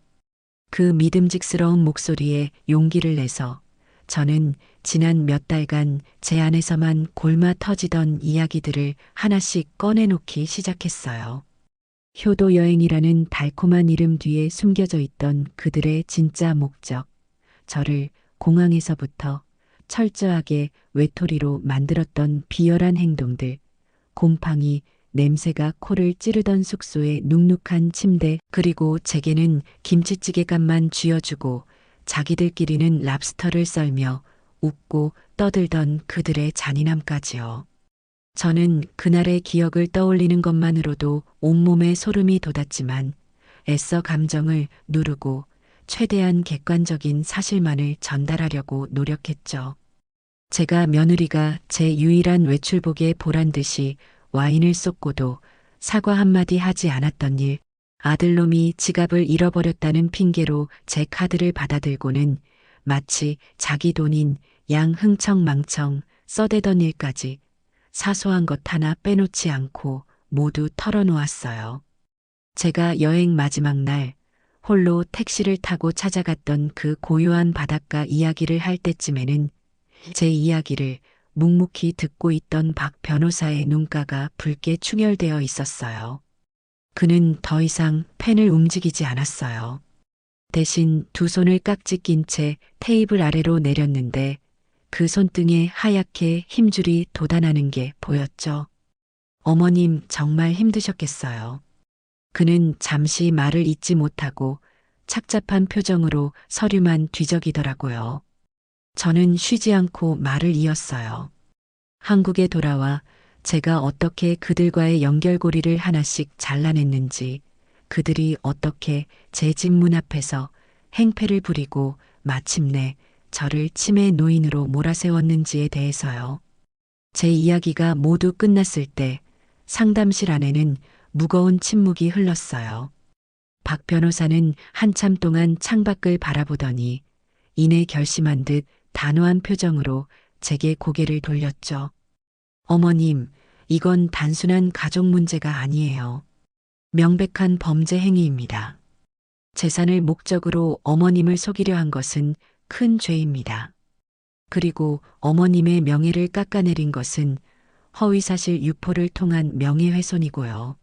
그 믿음직스러운 목소리에 용기를 내서 저는 지난 몇 달간 제 안에서만 골마 터지던 이야기들을 하나씩 꺼내놓기 시작했어요. 효도 여행이라는 달콤한 이름 뒤에 숨겨져 있던 그들의 진짜 목적, 저를 공항에서부터 철저하게 외톨이로 만들었던 비열한 행동들, 곰팡이, 냄새가 코를 찌르던 숙소의 눅눅한 침대, 그리고 제게는 김치찌개값만 쥐어주고 자기들끼리는 랍스터를 썰며 웃고 떠들던 그들의 잔인함까지요. 저는 그날의 기억을 떠올리는 것만으로도 온몸에 소름이 돋았지만 애써 감정을 누르고 최대한 객관적인 사실만을 전달하려고 노력했죠. 제가 며느리가 제 유일한 외출복에 보란 듯이 와인을 쏟고도 사과 한마디 하지 않았던 일, 아들놈이 지갑을 잃어버렸다는 핑계로 제 카드를 받아들고는 마치 자기 돈인 양 흥청망청 써대던 일까지 사소한 것 하나 빼놓지 않고 모두 털어놓았어요. 제가 여행 마지막 날 홀로 택시를 타고 찾아갔던 그 고요한 바닷가 이야기를 할 때쯤에는 제 이야기를 묵묵히 듣고 있던 박 변호사의 눈가가 붉게 충혈되어 있었어요. 그는 더 이상 펜을 움직이지 않았어요. 대신 두 손을 깍지 낀 채 테이블 아래로 내렸는데 그 손등에 하얗게 힘줄이 돋아나는 게 보였죠. 어머님 정말 힘드셨겠어요. 그는 잠시 말을 잇지 못하고 착잡한 표정으로 서류만 뒤적이더라고요. 저는 쉬지 않고 말을 이었어요. 한국에 돌아와 제가 어떻게 그들과의 연결고리를 하나씩 잘라냈는지, 그들이 어떻게 제 집 문 앞에서 행패를 부리고 마침내 저를 치매 노인으로 몰아세웠는지에 대해서요. 제 이야기가 모두 끝났을 때 상담실 안에는 무거운 침묵이 흘렀어요. 박 변호사는 한참 동안 창밖을 바라보더니 이내 결심한 듯 단호한 표정으로 제게 고개를 돌렸죠. 어머님, 이건 단순한 가족 문제가 아니에요. 명백한 범죄 행위입니다. 재산을 목적으로 어머님을 속이려 한 것은 큰 죄입니다. 그리고 어머님의 명예를 깎아내린 것은 허위사실 유포를 통한 명예훼손이고요.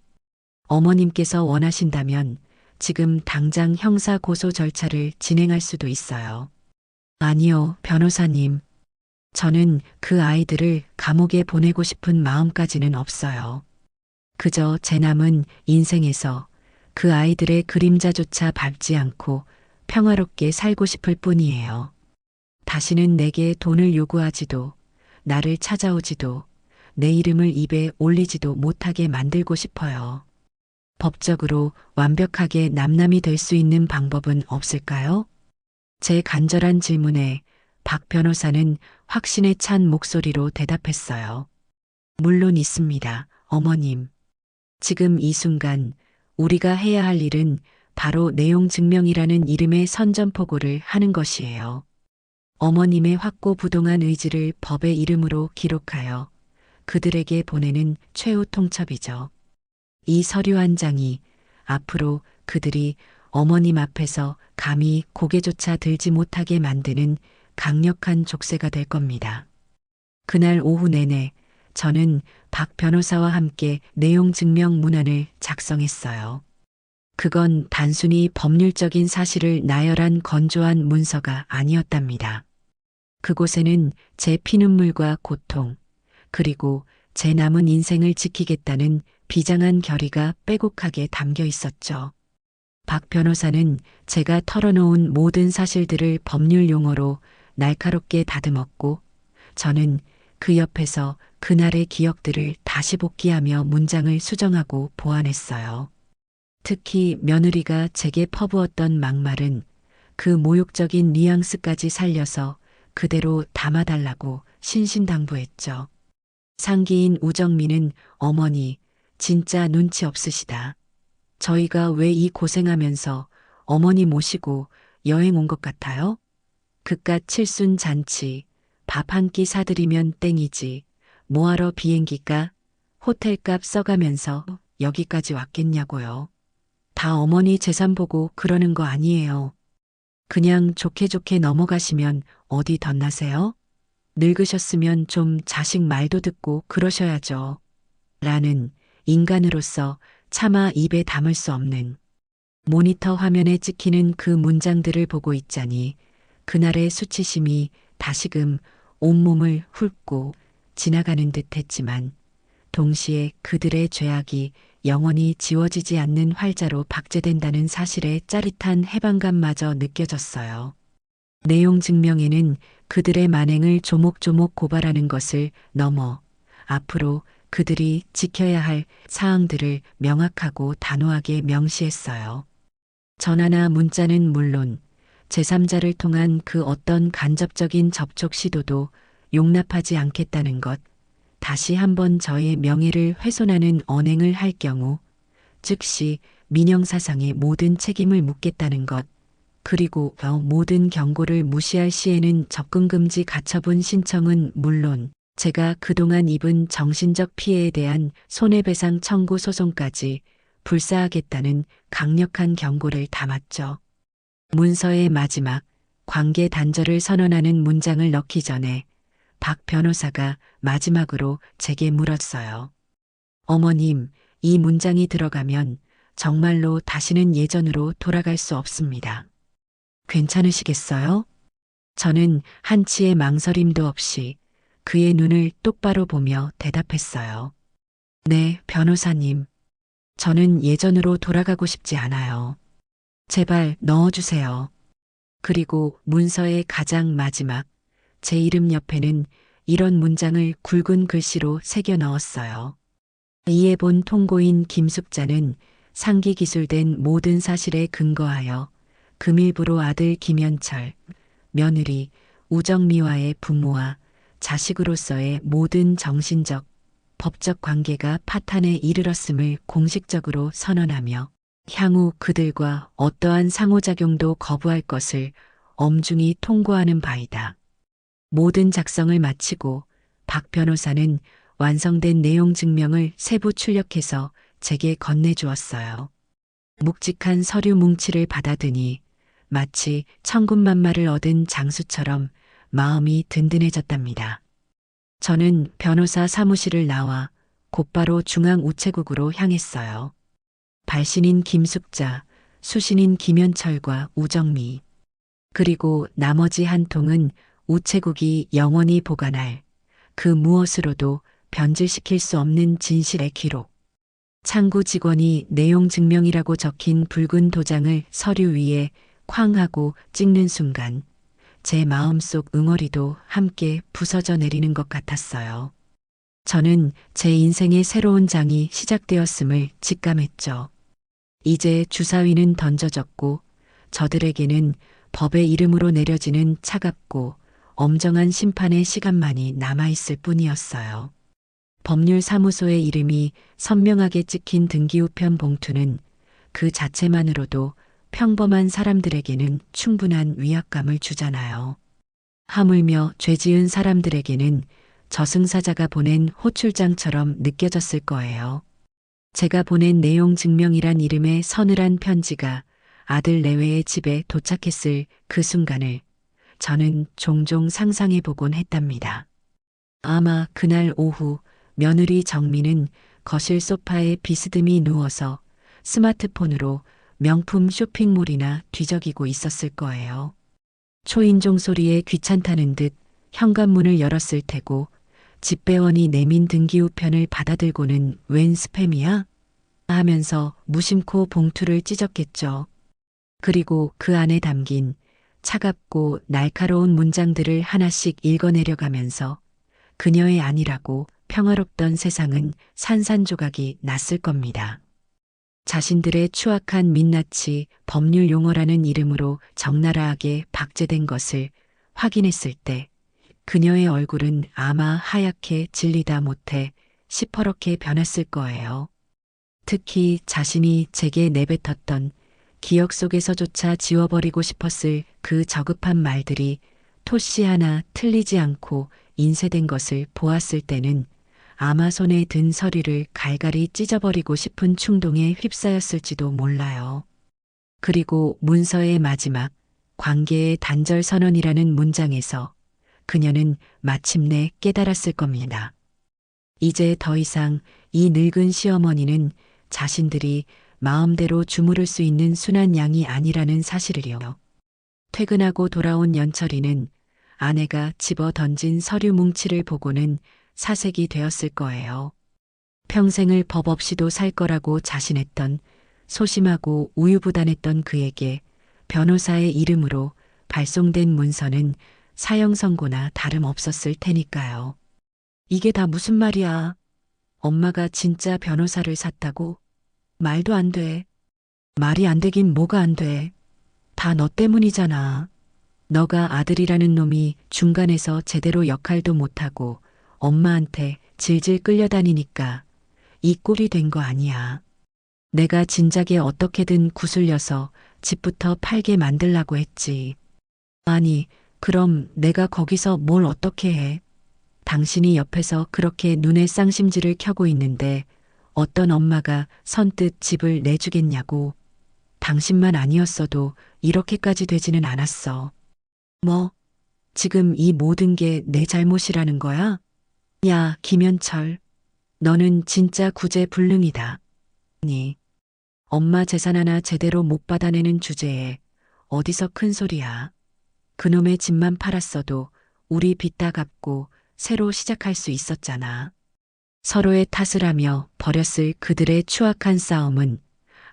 어머님께서 원하신다면 지금 당장 형사 고소 절차를 진행할 수도 있어요. 아니요, 변호사님. 저는 그 아이들을 감옥에 보내고 싶은 마음까지는 없어요. 그저 제 남은 인생에서 그 아이들의 그림자조차 밟지 않고 평화롭게 살고 싶을 뿐이에요. 다시는 내게 돈을 요구하지도, 나를 찾아오지도, 내 이름을 입에 올리지도 못하게 만들고 싶어요. 법적으로 완벽하게 남남이 될 수 있는 방법은 없을까요? 제 간절한 질문에 박 변호사는 확신에 찬 목소리로 대답했어요. 물론 있습니다, 어머님. 지금 이 순간 우리가 해야 할 일은 바로 내용 증명이라는 이름의 선전포고를 하는 것이에요. 어머님의 확고부동한 의지를 법의 이름으로 기록하여 그들에게 보내는 최후 통첩이죠. 이 서류 한 장이 앞으로 그들이 어머님 앞에서 감히 고개조차 들지 못하게 만드는 강력한 족쇄가 될 겁니다. 그날 오후 내내 저는 박 변호사와 함께 내용 증명 문안을 작성했어요. 그건 단순히 법률적인 사실을 나열한 건조한 문서가 아니었답니다. 그곳에는 제 피눈물과 고통, 그리고 제 남은 인생을 지키겠다는 비장한 결의가 빼곡하게 담겨 있었죠. 박 변호사는 제가 털어놓은 모든 사실들을 법률 용어로 날카롭게 다듬었고, 저는 그 옆에서 그날의 기억들을 다시 복기하며 문장을 수정하고 보완했어요. 특히 며느리가 제게 퍼부었던 막말은 그 모욕적인 뉘앙스까지 살려서 그대로 담아달라고 신신당부했죠. 상기인 우정미는 어머니, 진짜 눈치 없으시다. 저희가 왜 이 고생하면서 어머니 모시고 여행 온 것 같아요? 그깟 칠순 잔치, 밥 한 끼 사드리면 땡이지. 뭐하러 비행기가, 호텔값 써가면서 여기까지 왔겠냐고요. 다 어머니 재산 보고 그러는 거 아니에요. 그냥 좋게 좋게 넘어가시면 어디 덧나세요? 늙으셨으면 좀 자식 말도 듣고 그러셔야죠. 라는 인간으로서 차마 입에 담을 수 없는 모니터 화면에 찍히는 그 문장들을 보고 있자니 그날의 수치심이 다시금 온몸을 훑고 지나가는 듯 했지만 동시에 그들의 죄악이 영원히 지워지지 않는 활자로 박제된다는 사실의 짜릿한 해방감마저 느껴졌어요. 내용 증명에는 그들의 만행을 조목조목 고발하는 것을 넘어 앞으로 그들이 지켜야 할 사항들을 명확하고 단호하게 명시했어요. 전화나 문자는 물론 제3자를 통한 그 어떤 간접적인 접촉 시도도 용납하지 않겠다는 것, 다시 한번 저의 명예를 훼손하는 언행을 할 경우 즉시 민형사상의 모든 책임을 묻겠다는 것, 그리고 모든 경고를 무시할 시에는 접근금지 가처분 신청은 물론 제가 그동안 입은 정신적 피해에 대한 손해배상 청구 소송까지 불사하겠다는 강력한 경고를 담았죠. 문서의 마지막 관계 단절을 선언하는 문장을 넣기 전에 박 변호사가 마지막으로 제게 물었어요. 어머님, 이 문장이 들어가면 정말로 다시는 예전으로 돌아갈 수 없습니다. 괜찮으시겠어요? 저는 한치의 망설임도 없이 그의 눈을 똑바로 보며 대답했어요. 네, 변호사님. 저는 예전으로 돌아가고 싶지 않아요. 제발 넣어주세요. 그리고 문서의 가장 마지막, 제 이름 옆에는 이런 문장을 굵은 글씨로 새겨 넣었어요. 이에 본 통고인 김숙자는 상기 기술된 모든 사실에 근거하여 금일부로 아들 김현철, 며느리 우정미와의 부모와 자식으로서의 모든 정신적, 법적 관계가 파탄에 이르렀음을 공식적으로 선언하며 향후 그들과 어떠한 상호작용도 거부할 것을 엄중히 통고하는 바이다. 모든 작성을 마치고 박 변호사는 완성된 내용 증명을 세부 출력해서 제게 건네주었어요. 묵직한 서류 뭉치를 받아드니 마치 천군만마를 얻은 장수처럼 마음이 든든해졌답니다. 저는 변호사 사무실을 나와 곧바로 중앙우체국으로 향했어요. 발신인 김숙자, 수신인 김현철과 우정미, 그리고 나머지 한 통은 우체국이 영원히 보관할 그 무엇으로도 변질시킬 수 없는 진실의 기록. 창구 직원이 내용 증명이라고 적힌 붉은 도장을 서류 위에 쾅 하고 찍는 순간 제 마음속 응어리도 함께 부서져 내리는 것 같았어요. 저는 제 인생의 새로운 장이 시작되었음을 직감했죠. 이제 주사위는 던져졌고 저들에게는 법의 이름으로 내려지는 차갑고 엄정한 심판의 시간만이 남아있을 뿐이었어요. 법률사무소의 이름이 선명하게 찍힌 등기우편 봉투는 그 자체만으로도 평범한 사람들에게는 충분한 위압감을 주잖아요. 하물며 죄 지은 사람들에게는 저승사자가 보낸 호출장처럼 느껴졌을 거예요. 제가 보낸 내용 증명이란 이름의 서늘한 편지가 아들 내외의 집에 도착했을 그 순간을 저는 종종 상상해 보곤 했답니다. 아마 그날 오후 며느리 정민은 거실 소파에 비스듬히 누워서 스마트폰으로 명품 쇼핑몰이나 뒤적이고 있었을 거예요. 초인종 소리에 귀찮다는 듯 현관문을 열었을 테고 집배원이 내민 등기우편을 받아들고는 웬 스팸이야? 하면서 무심코 봉투를 찢었겠죠. 그리고 그 안에 담긴 차갑고 날카로운 문장들을 하나씩 읽어내려가면서 그녀의 아니라고 평화롭던 세상은 산산조각이 났을 겁니다. 자신들의 추악한 민낯이 법률 용어라는 이름으로 적나라하게 박제된 것을 확인했을 때 그녀의 얼굴은 아마 하얗게 질리다 못해 시퍼렇게 변했을 거예요. 특히 자신이 제게 내뱉었던 기억 속에서조차 지워버리고 싶었을 그 저급한 말들이 토씨 하나 틀리지 않고 인쇄된 것을 보았을 때는 아마 손에 든 서류를 갈갈이 찢어버리고 싶은 충동에 휩싸였을지도 몰라요. 그리고 문서의 마지막 관계의 단절 선언이라는 문장에서 그녀는 마침내 깨달았을 겁니다. 이제 더 이상 이 늙은 시어머니는 자신들이 마음대로 주무를 수 있는 순한 양이 아니라는 사실을요. 퇴근하고 돌아온 연철이는 아내가 집어 던진 서류 뭉치를 보고는 사색이 되었을 거예요. 평생을 법 없이도 살 거라고 자신했던 소심하고 우유부단했던 그에게 변호사의 이름으로 발송된 문서는 사형 선고나 다름없었을 테니까요. 이게 다 무슨 말이야? 엄마가 진짜 변호사를 샀다고? 말도 안 돼. 말이 안 되긴 뭐가 안 돼. 다 너 때문이잖아. 너가 아들이라는 놈이 중간에서 제대로 역할도 못하고 엄마한테 질질 끌려다니니까 이 꼴이 된 거 아니야. 내가 진작에 어떻게든 구슬려서 집부터 팔게 만들라고 했지. 아니, 그럼 내가 거기서 뭘 어떻게 해? 당신이 옆에서 그렇게 눈에 쌍심지를 켜고 있는데 어떤 엄마가 선뜻 집을 내주겠냐고. 당신만 아니었어도 이렇게까지 되지는 않았어. 뭐, 지금 이 모든 게 내 잘못이라는 거야? 야, 김현철. 너는 진짜 구제불능이다. 아니, 엄마 재산 하나 제대로 못 받아내는 주제에 어디서 큰 소리야. 그놈의 집만 팔았어도 우리 빚 다 갚고 새로 시작할 수 있었잖아. 서로의 탓을 하며 벌였을 그들의 추악한 싸움은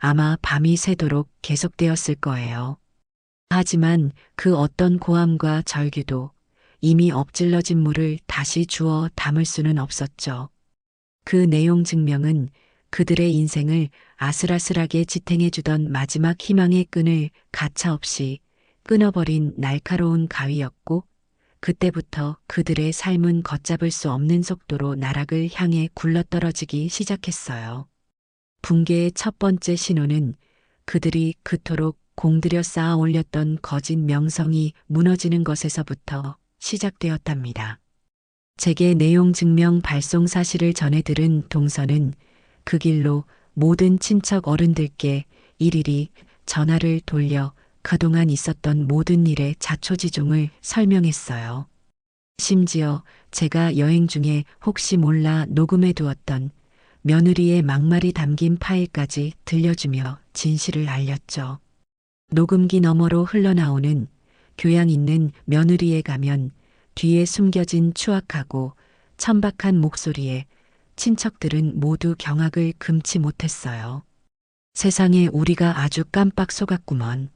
아마 밤이 새도록 계속되었을 거예요. 하지만 그 어떤 고함과 절규도 이미 엎질러진 물을 다시 주워 담을 수는 없었죠. 그 내용 증명은 그들의 인생을 아슬아슬하게 지탱해주던 마지막 희망의 끈을 가차없이 끊어버린 날카로운 가위였고 그때부터 그들의 삶은 걷잡을 수 없는 속도로 나락을 향해 굴러떨어지기 시작했어요. 붕괴의 첫 번째 신호는 그들이 그토록 공들여 쌓아 올렸던 거짓 명성이 무너지는 것에서부터 시작되었답니다. 제게 내용 증명 발송 사실을 전해 들은 동서는 그 길로 모든 친척 어른들께 일일이 전화를 돌려 그동안 있었던 모든 일의 자초지종을 설명했어요. 심지어 제가 여행 중에 혹시 몰라 녹음해 두었던 며느리의 막말이 담긴 파일까지 들려주며 진실을 알렸죠. 녹음기 너머로 흘러나오는 교양 있는 며느리에 가면 뒤에 숨겨진 추악하고 천박한 목소리에 친척들은 모두 경악을 금치 못했어요. 세상에 우리가 아주 깜빡 속았구먼.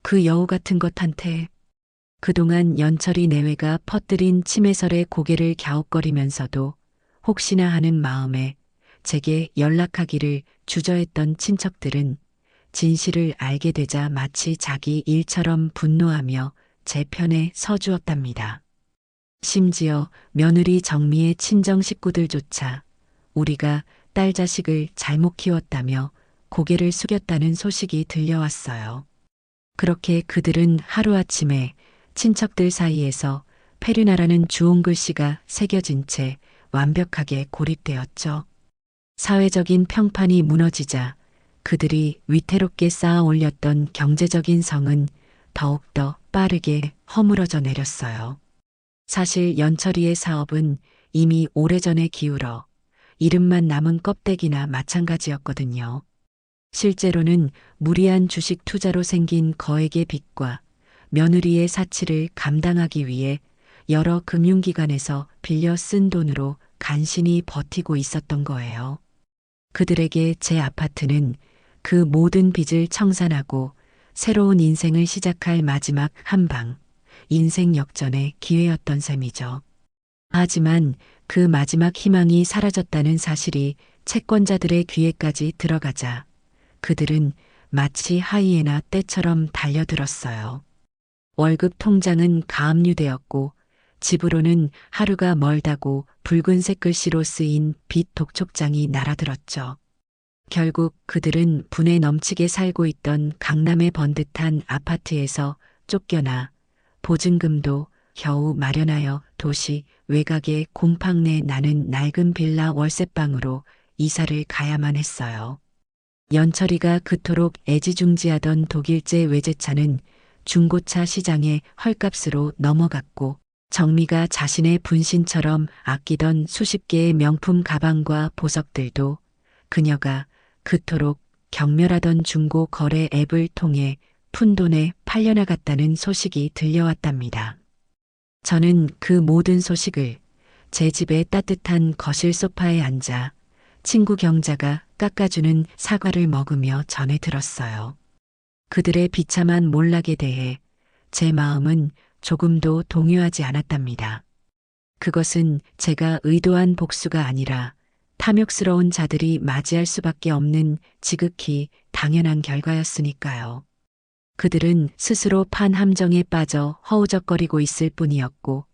그 여우 같은 것한테 그동안 연철이 내외가 퍼뜨린 치매설에 고개를 갸웃거리면서도 혹시나 하는 마음에 제게 연락하기를 주저했던 친척들은 진실을 알게 되자 마치 자기 일처럼 분노하며 제 편에 서주었답니다. 심지어 며느리 정미의 친정 식구들조차 우리가 딸 자식을 잘못 키웠다며 고개를 숙였다는 소식이 들려왔어요. 그렇게 그들은 하루아침에 친척들 사이에서 페르나라는 주홍 글씨가 새겨진 채 완벽하게 고립되었죠. 사회적인 평판이 무너지자 그들이 위태롭게 쌓아 올렸던 경제적인 성은 더욱더 빠르게 허물어져 내렸어요. 사실 연철이의 사업은 이미 오래전에 기울어 이름만 남은 껍데기나 마찬가지였거든요. 실제로는 무리한 주식 투자로 생긴 거액의 빚과 며느리의 사치를 감당하기 위해 여러 금융기관에서 빌려 쓴 돈으로 간신히 버티고 있었던 거예요. 그들에게 제 아파트는 그 모든 빚을 청산하고 새로운 인생을 시작할 마지막 한방, 인생 역전의 기회였던 셈이죠. 하지만 그 마지막 희망이 사라졌다는 사실이 채권자들의 귀에까지 들어가자 그들은 마치 하이에나 떼처럼 달려들었어요. 월급 통장은 가압류되었고 집으로는 하루가 멀다고 붉은색 글씨로 쓰인 빚 독촉장이 날아들었죠. 결국 그들은 분에 넘치게 살고 있던 강남의 번듯한 아파트에서 쫓겨나 보증금도 겨우 마련하여 도시 외곽의 곰팡내 나는 낡은 빌라 월세방으로 이사를 가야만 했어요. 연철이가 그토록 애지중지하던 독일제 외제차는 중고차 시장의 헐값으로 넘어갔고 정미가 자신의 분신처럼 아끼던 수십 개의 명품 가방과 보석들도 그녀가 그토록 경멸하던 중고 거래 앱을 통해 푼돈에 팔려나갔다는 소식이 들려왔답니다. 저는 그 모든 소식을 제 집의 따뜻한 거실 소파에 앉아 친구 경자가 깎아주는 사과를 먹으며 전해 들었어요. 그들의 비참한 몰락에 대해 제 마음은 조금도 동요하지 않았답니다. 그것은 제가 의도한 복수가 아니라 탐욕스러운 자들이 맞이할 수밖에 없는 지극히 당연한 결과였으니까요. 그들은 스스로 판 함정에 빠져 허우적거리고 있을 뿐이었고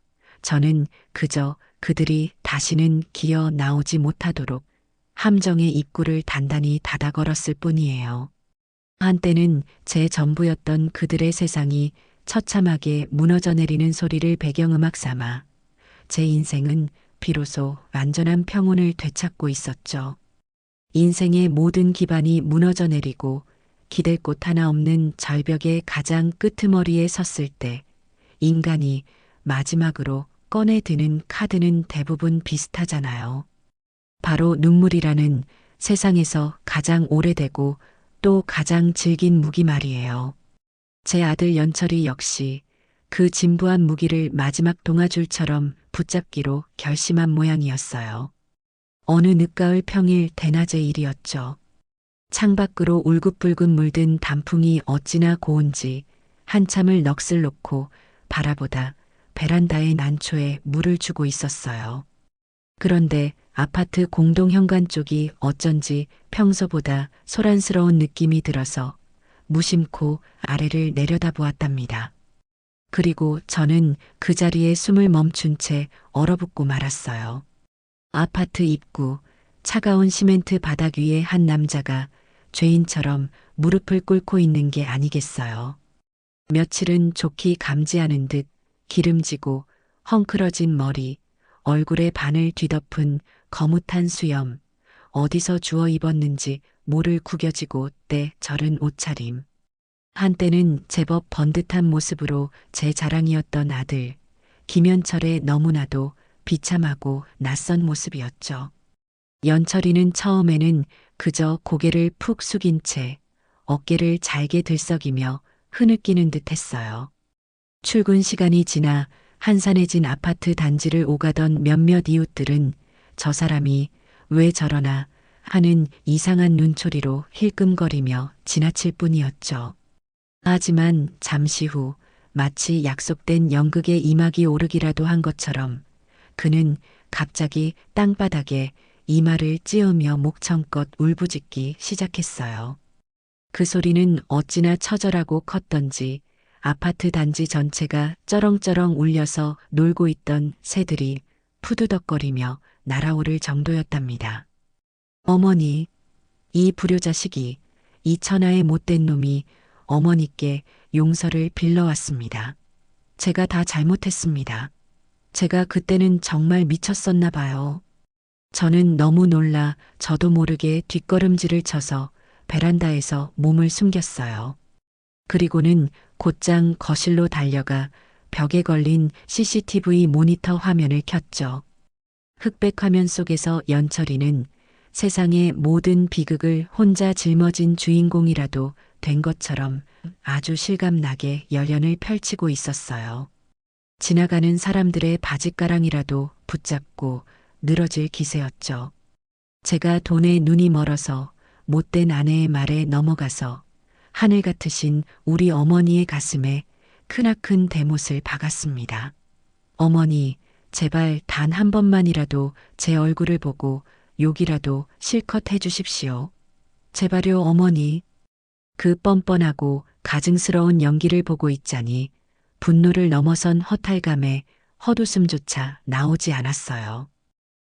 저는 그저 그들이 다시는 기어 나오지 못하도록 함정의 입구를 단단히 닫아 걸었을 뿐이에요. 한때는 제 전부였던 그들의 세상이 처참하게 무너져 내리는 소리를 배경음악 삼아 제 인생은 비로소 완전한 평온을 되찾고 있었죠. 인생의 모든 기반이 무너져 내리고 기댈 곳 하나 없는 절벽의 가장 끄트머리에 섰을 때 인간이 마지막으로 꺼내 드는 카드는 대부분 비슷하잖아요. 바로 눈물이라는 세상에서 가장 오래되고 또 가장 질긴 무기 말이에요. 제 아들 연철이 역시 그 진부한 무기를 마지막 동아줄처럼 붙잡기로 결심한 모양이었어요. 어느 늦가을 평일 대낮의 일이었죠. 창밖으로 울긋불긋 물든 단풍이 어찌나 고운지 한참을 넋을 놓고 바라보다 베란다의 난초에 물을 주고 있었어요. 그런데 아파트 공동 현관 쪽이 어쩐지 평소보다 소란스러운 느낌이 들어서 무심코 아래를 내려다보았답니다. 그리고 저는 그 자리에 숨을 멈춘 채 얼어붙고 말았어요. 아파트 입구, 차가운 시멘트 바닥 위에 한 남자가 죄인처럼 무릎을 꿇고 있는 게 아니겠어요. 며칠은 좋게 감지하는 듯 기름지고 헝클어진 머리, 얼굴에 반을 뒤덮은 거뭇한 수염, 어디서 주워 입었는지 모를 구겨지고 때 저른 옷차림. 한때는 제법 번듯한 모습으로 제 자랑이었던 아들, 김현철의 너무나도 비참하고 낯선 모습이었죠. 연철이는 처음에는 그저 고개를 푹 숙인 채 어깨를 잘게 들썩이며 흐느끼는 듯 했어요. 출근 시간이 지나 한산해진 아파트 단지를 오가던 몇몇 이웃들은 저 사람이 왜 저러나 하는 이상한 눈초리로 힐끔거리며 지나칠 뿐이었죠. 하지만 잠시 후 마치 약속된 연극의 이막이 오르기라도 한 것처럼 그는 갑자기 땅바닥에 이마를 찧으며 목청껏 울부짖기 시작했어요. 그 소리는 어찌나 처절하고 컸던지 아파트 단지 전체가 쩌렁쩌렁 울려서 놀고 있던 새들이 푸드덕거리며 날아오를 정도였답니다. 어머니, 이 불효자식이, 이 천하의 못된 놈이 어머니께 용서를 빌러왔습니다. 제가 다 잘못했습니다. 제가 그때는 정말 미쳤었나 봐요. 저는 너무 놀라 저도 모르게 뒷걸음질을 쳐서 베란다에서 몸을 숨겼어요. 그리고는 곧장 거실로 달려가 벽에 걸린 CCTV 모니터 화면을 켰죠. 흑백 화면 속에서 연철이는 세상의 모든 비극을 혼자 짊어진 주인공이라도 된 것처럼 아주 실감나게 열연을 펼치고 있었어요. 지나가는 사람들의 바짓가랑이라도 붙잡고 늘어질 기세였죠. 제가 돈에 눈이 멀어서 못된 아내의 말에 넘어가서 하늘 같으신 우리 어머니의 가슴에 크나큰 대못을 박았습니다. 어머니, 제발 단 한 번만이라도 제 얼굴을 보고 욕이라도 실컷 해주십시오. 제발요, 어머니. 그 뻔뻔하고 가증스러운 연기를 보고 있자니 분노를 넘어선 허탈감에 헛웃음조차 나오지 않았어요.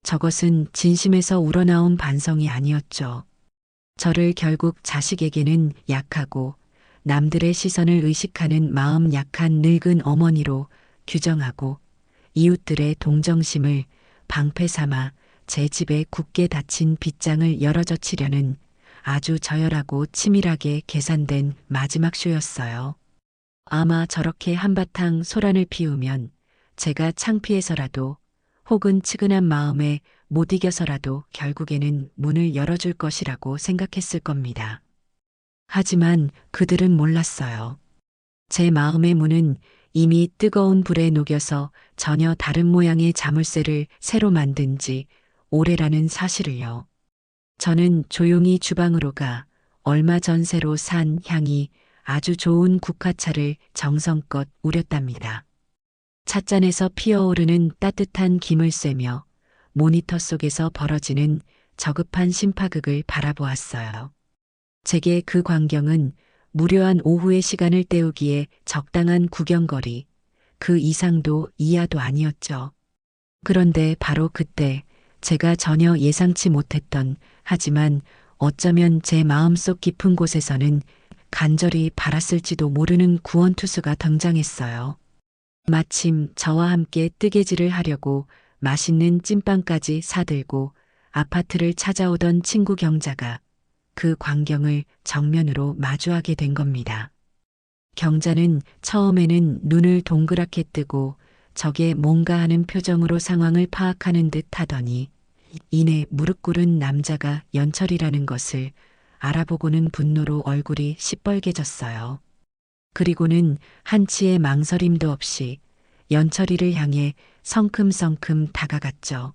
저것은 진심에서 우러나온 반성이 아니었죠. 저를 결국 자식에게는 약하고 남들의 시선을 의식하는 마음 약한 늙은 어머니로 규정하고 이웃들의 동정심을 방패 삼아 제 집에 굳게 닫힌 빗장을 열어젖히려는 아주 저열하고 치밀하게 계산된 마지막 쇼였어요. 아마 저렇게 한바탕 소란을 피우면 제가 창피해서라도 혹은 측은한 마음에 못 이겨서라도 결국에는 문을 열어줄 것이라고 생각했을 겁니다. 하지만 그들은 몰랐어요. 제 마음의 문은 이미 뜨거운 불에 녹여서 전혀 다른 모양의 자물쇠를 새로 만든 지 오래라는 사실을요. 저는 조용히 주방으로 가 얼마 전 새로 산 향이 아주 좋은 국화차를 정성껏 우렸답니다. 찻잔에서 피어오르는 따뜻한 김을 쐬며 모니터 속에서 벌어지는 저급한 심파극을 바라보았어요. 제게 그 광경은 무료한 오후의 시간을 때우기에 적당한 구경거리, 그 이상도 이하도 아니었죠. 그런데 바로 그때 제가 전혀 예상치 못했던, 하지만 어쩌면 제 마음속 깊은 곳에서는 간절히 바랐을지도 모르는 구원투수가 등장했어요. 마침 저와 함께 뜨개질을 하려고 맛있는 찐빵까지 사들고 아파트를 찾아오던 친구 경자가 그 광경을 정면으로 마주하게 된 겁니다. 경자는 처음에는 눈을 동그랗게 뜨고 저게 뭔가 하는 표정으로 상황을 파악하는 듯 하더니 이내 무릎 꿇은 남자가 연철이라는 것을 알아보고는 분노로 얼굴이 시뻘개졌어요. 그리고는 한치의 망설임도 없이 연철이를 향해 성큼성큼 다가갔죠.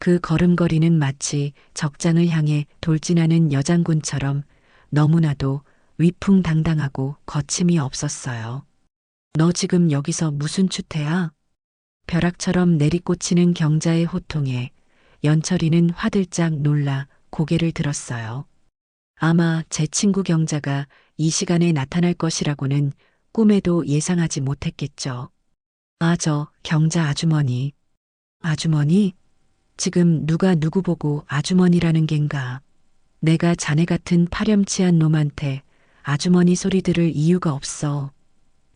그 걸음걸이는 마치 적장을 향해 돌진하는 여장군처럼 너무나도 위풍당당하고 거침이 없었어요. 너 지금 여기서 무슨 추태야? 벼락처럼 내리꽂히는 경자의 호통에 연철이는 화들짝 놀라 고개를 들었어요. 아마 제 친구 경자가 이 시간에 나타날 것이라고는 꿈에도 예상하지 못했겠죠. 아, 저 경자 아주머니. 아주머니? 지금 누가 누구 보고 아주머니라는 겐가. 내가 자네 같은 파렴치한 놈한테 아주머니 소리 들을 이유가 없어.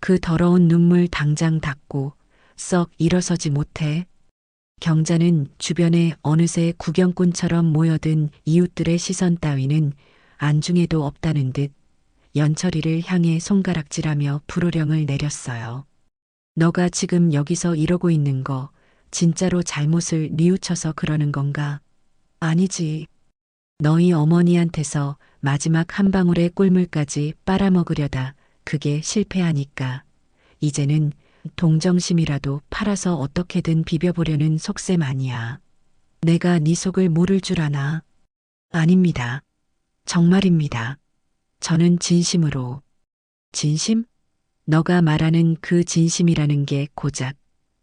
그 더러운 눈물 당장 닦고 썩 일어서지 못해. 경자는 주변에 어느새 구경꾼처럼 모여든 이웃들의 시선 따위는 안중에도 없다는 듯 연철이를 향해 손가락질하며 불호령을 내렸어요. 너가 지금 여기서 이러고 있는 거 진짜로 잘못을 뉘우쳐서 그러는 건가? 아니지. 너희 어머니한테서 마지막 한 방울의 꿀물까지 빨아먹으려다 그게 실패하니까 이제는 동정심이라도 팔아서 어떻게든 비벼보려는 속셈 아니야. 내가 네 속을 모를 줄 아나? 아닙니다. 정말입니다. 저는 진심으로. 진심? 너가 말하는 그 진심이라는 게 고작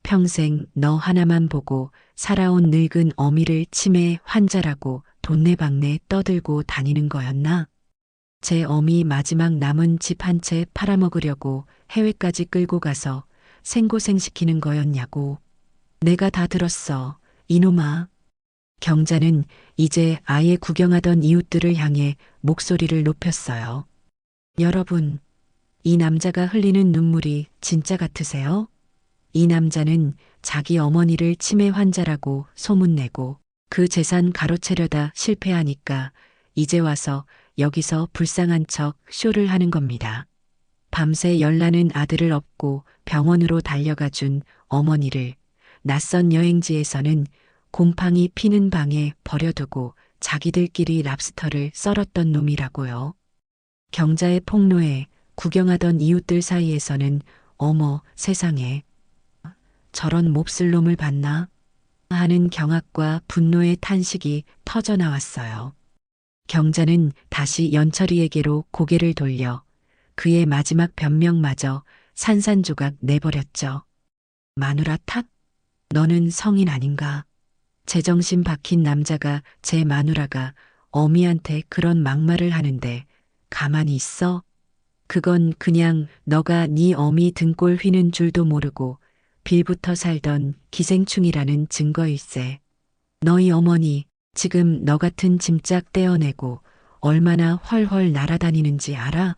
평생 너 하나만 보고 살아온 늙은 어미를 치매 환자라고 돈내방네 떠들고 다니는 거였나? 제 어미 마지막 남은 집 한 채 팔아먹으려고 해외까지 끌고 가서 생고생시키는 거였냐고. 내가 다 들었어. 이놈아. 경자는 이제 아예 구경하던 이웃들을 향해 목소리를 높였어요. 여러분, 이 남자가 흘리는 눈물이 진짜 같으세요? 이 남자는 자기 어머니를 치매 환자라고 소문내고 그 재산 가로채려다 실패하니까 이제 와서 여기서 불쌍한 척 쇼를 하는 겁니다. 밤새 열나는 아들을 업고 병원으로 달려가 준 어머니를 낯선 여행지에서는 곰팡이 피는 방에 버려두고 자기들끼리 랍스터를 썰었던 놈이라고요. 경자의 폭로에 구경하던 이웃들 사이에서는 어머 세상에 저런 몹쓸 놈을 봤나 하는 경악과 분노의 탄식이 터져 나왔어요. 경자는 다시 연철이에게로 고개를 돌려 그의 마지막 변명마저 산산조각 내버렸죠. 마누라 탓? 너는 성인 아닌가? 제정신 박힌 남자가 제 마누라가 어미한테 그런 막말을 하는데 가만히 있어? 그건 그냥 너가 네 어미 등골 휘는 줄도 모르고 빌부터 살던 기생충이라는 증거일세. 너희 어머니 지금 너 같은 짐짝 떼어내고 얼마나 훨훨 날아다니는지 알아?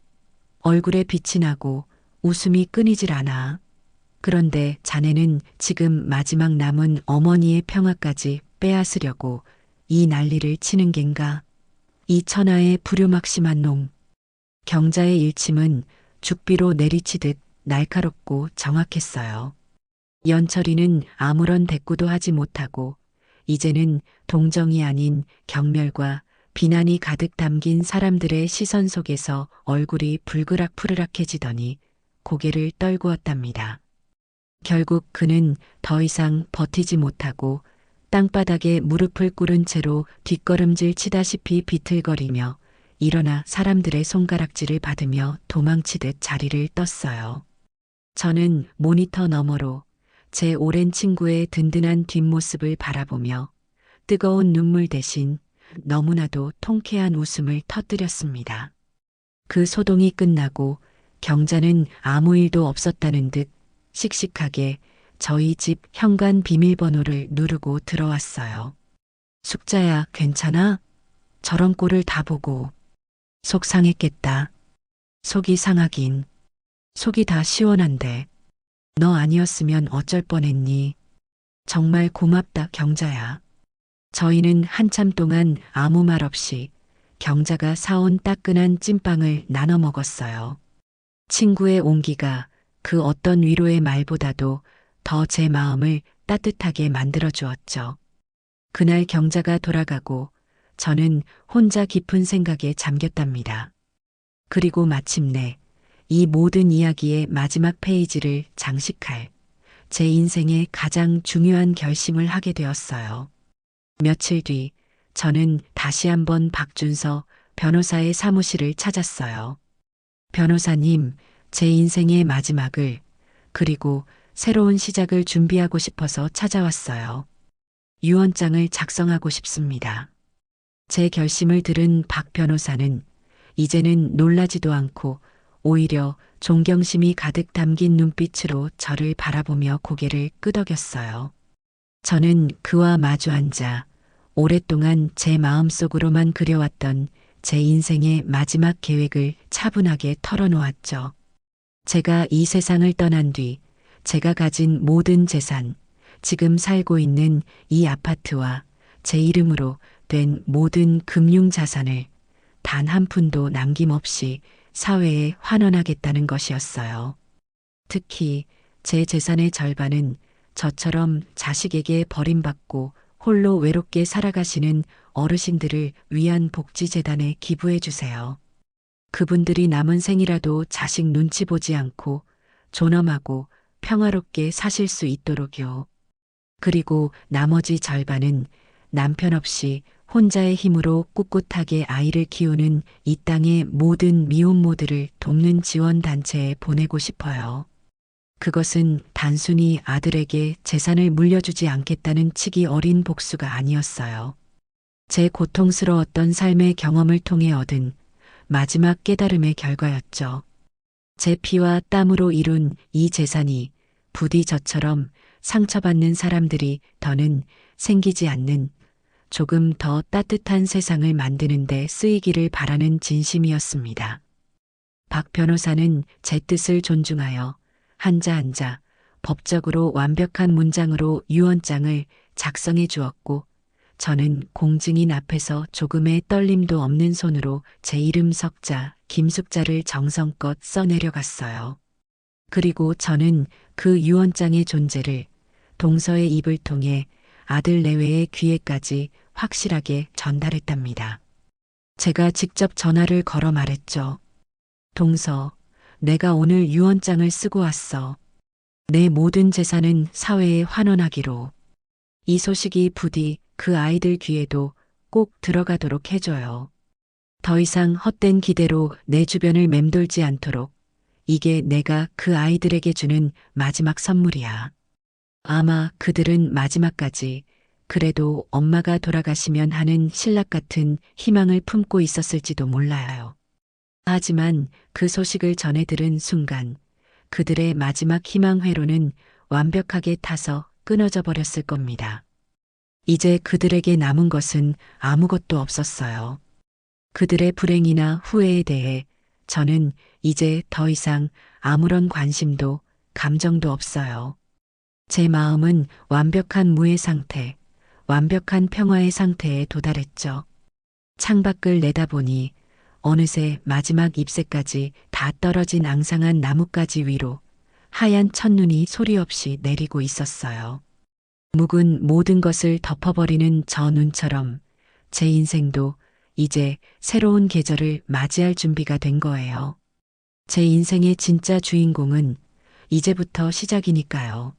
얼굴에 빛이 나고 웃음이 끊이질 않아. 그런데 자네는 지금 마지막 남은 어머니의 평화까지 빼앗으려고 이 난리를 치는 겐가? 이 천하의 불효막심한 놈. 경자의 일침은 죽비로 내리치듯 날카롭고 정확했어요. 연철이는 아무런 대꾸도 하지 못하고 이제는 동정이 아닌 경멸과 비난이 가득 담긴 사람들의 시선 속에서 얼굴이 불그락푸르락해지더니 고개를 떨구었답니다. 결국 그는 더 이상 버티지 못하고 땅바닥에 무릎을 꿇은 채로 뒷걸음질 치다시피 비틀거리며 일어나 사람들의 손가락질을 받으며 도망치듯 자리를 떴어요. 저는 모니터 너머로 제 오랜 친구의 든든한 뒷모습을 바라보며 뜨거운 눈물 대신 너무나도 통쾌한 웃음을 터뜨렸습니다. 그 소동이 끝나고 경자는 아무 일도 없었다는 듯 씩씩하게 저희 집 현관 비밀번호를 누르고 들어왔어요. 숙자야, 괜찮아? 저런 꼴을 다 보고. 속 상했겠다. 속이 상하긴. 속이 다 시원한데. 너 아니었으면 어쩔 뻔했니? 정말 고맙다, 경자야. 저희는 한참 동안 아무 말 없이 경자가 사온 따끈한 찐빵을 나눠 먹었어요. 친구의 온기가 그 어떤 위로의 말보다도 더 제 마음을 따뜻하게 만들어 주었죠. 그날 경자가 돌아가고 저는 혼자 깊은 생각에 잠겼답니다. 그리고 마침내 이 모든 이야기의 마지막 페이지를 장식할 제 인생의 가장 중요한 결심을 하게 되었어요. 며칠 뒤 저는 다시 한번 박준서 변호사의 사무실을 찾았어요. 변호사님, 제 인생의 마지막을 그리고 새로운 시작을 준비하고 싶어서 찾아왔어요. 유언장을 작성하고 싶습니다. 제 결심을 들은 박 변호사는 이제는 놀라지도 않고 오히려 존경심이 가득 담긴 눈빛으로 저를 바라보며 고개를 끄덕였어요. 저는 그와 마주 앉아 오랫동안 제 마음속으로만 그려왔던 제 인생의 마지막 계획을 차분하게 털어놓았죠. 제가 이 세상을 떠난 뒤 제가 가진 모든 재산, 지금 살고 있는 이 아파트와 제 이름으로 된 모든 금융 자산을 단 한 푼도 남김없이 사회에 환원하겠다는 것이었어요. 특히 제 재산의 절반은 저처럼 자식에게 버림받고 홀로 외롭게 살아가시는 어르신들을 위한 복지재단에 기부해 주세요. 그분들이 남은 생이라도 자식 눈치 보지 않고 존엄하고 평화롭게 사실 수 있도록요. 그리고 나머지 절반은 남편 없이 혼자의 힘으로 꿋꿋하게 아이를 키우는 이 땅의 모든 미혼모들을 돕는 지원단체에 보내고 싶어요. 그것은 단순히 아들에게 재산을 물려주지 않겠다는 치기 어린 복수가 아니었어요. 제 고통스러웠던 삶의 경험을 통해 얻은 마지막 깨달음의 결과였죠. 제 피와 땀으로 이룬 이 재산이 부디 저처럼 상처받는 사람들이 더는 생기지 않는 조금 더 따뜻한 세상을 만드는 데 쓰이기를 바라는 진심이었습니다. 박 변호사는 제 뜻을 존중하여 한자 한자 법적으로 완벽한 문장으로 유언장을 작성해 주었고 저는 공증인 앞에서 조금의 떨림도 없는 손으로 제 이름 석자 김숙자를 정성껏 써내려갔어요. 그리고 저는 그 유언장의 존재를 동서의 입을 통해 아들 내외의 귀에까지 확실하게 전달했답니다. 제가 직접 전화를 걸어 말했죠. 동서, 내가 오늘 유언장을 쓰고 왔어. 내 모든 재산은 사회에 환원하기로. 이 소식이 부디 그 아이들 귀에도 꼭 들어가도록 해줘요. 더 이상 헛된 기대로 내 주변을 맴돌지 않도록 이게 내가 그 아이들에게 주는 마지막 선물이야. 아마 그들은 마지막까지 그래도 엄마가 돌아가시면 하는 신락 같은 희망을 품고 있었을지도 몰라요. 하지만 그 소식을 전해 들은 순간 그들의 마지막 희망 회로는 완벽하게 타서 끊어져 버렸을 겁니다. 이제 그들에게 남은 것은 아무것도 없었어요. 그들의 불행이나 후회에 대해 저는 이제 더 이상 아무런 관심도 감정도 없어요. 제 마음은 완벽한 무의 상태, 완벽한 평화의 상태에 도달했죠. 창밖을 내다보니 어느새 마지막 잎새까지 다 떨어진 앙상한 나뭇가지 위로 하얀 첫눈이 소리 없이 내리고 있었어요. 묵은 모든 것을 덮어버리는 저 눈처럼 제 인생도 이제 새로운 계절을 맞이할 준비가 된 거예요. 제 인생의 진짜 주인공은 이제부터 시작이니까요.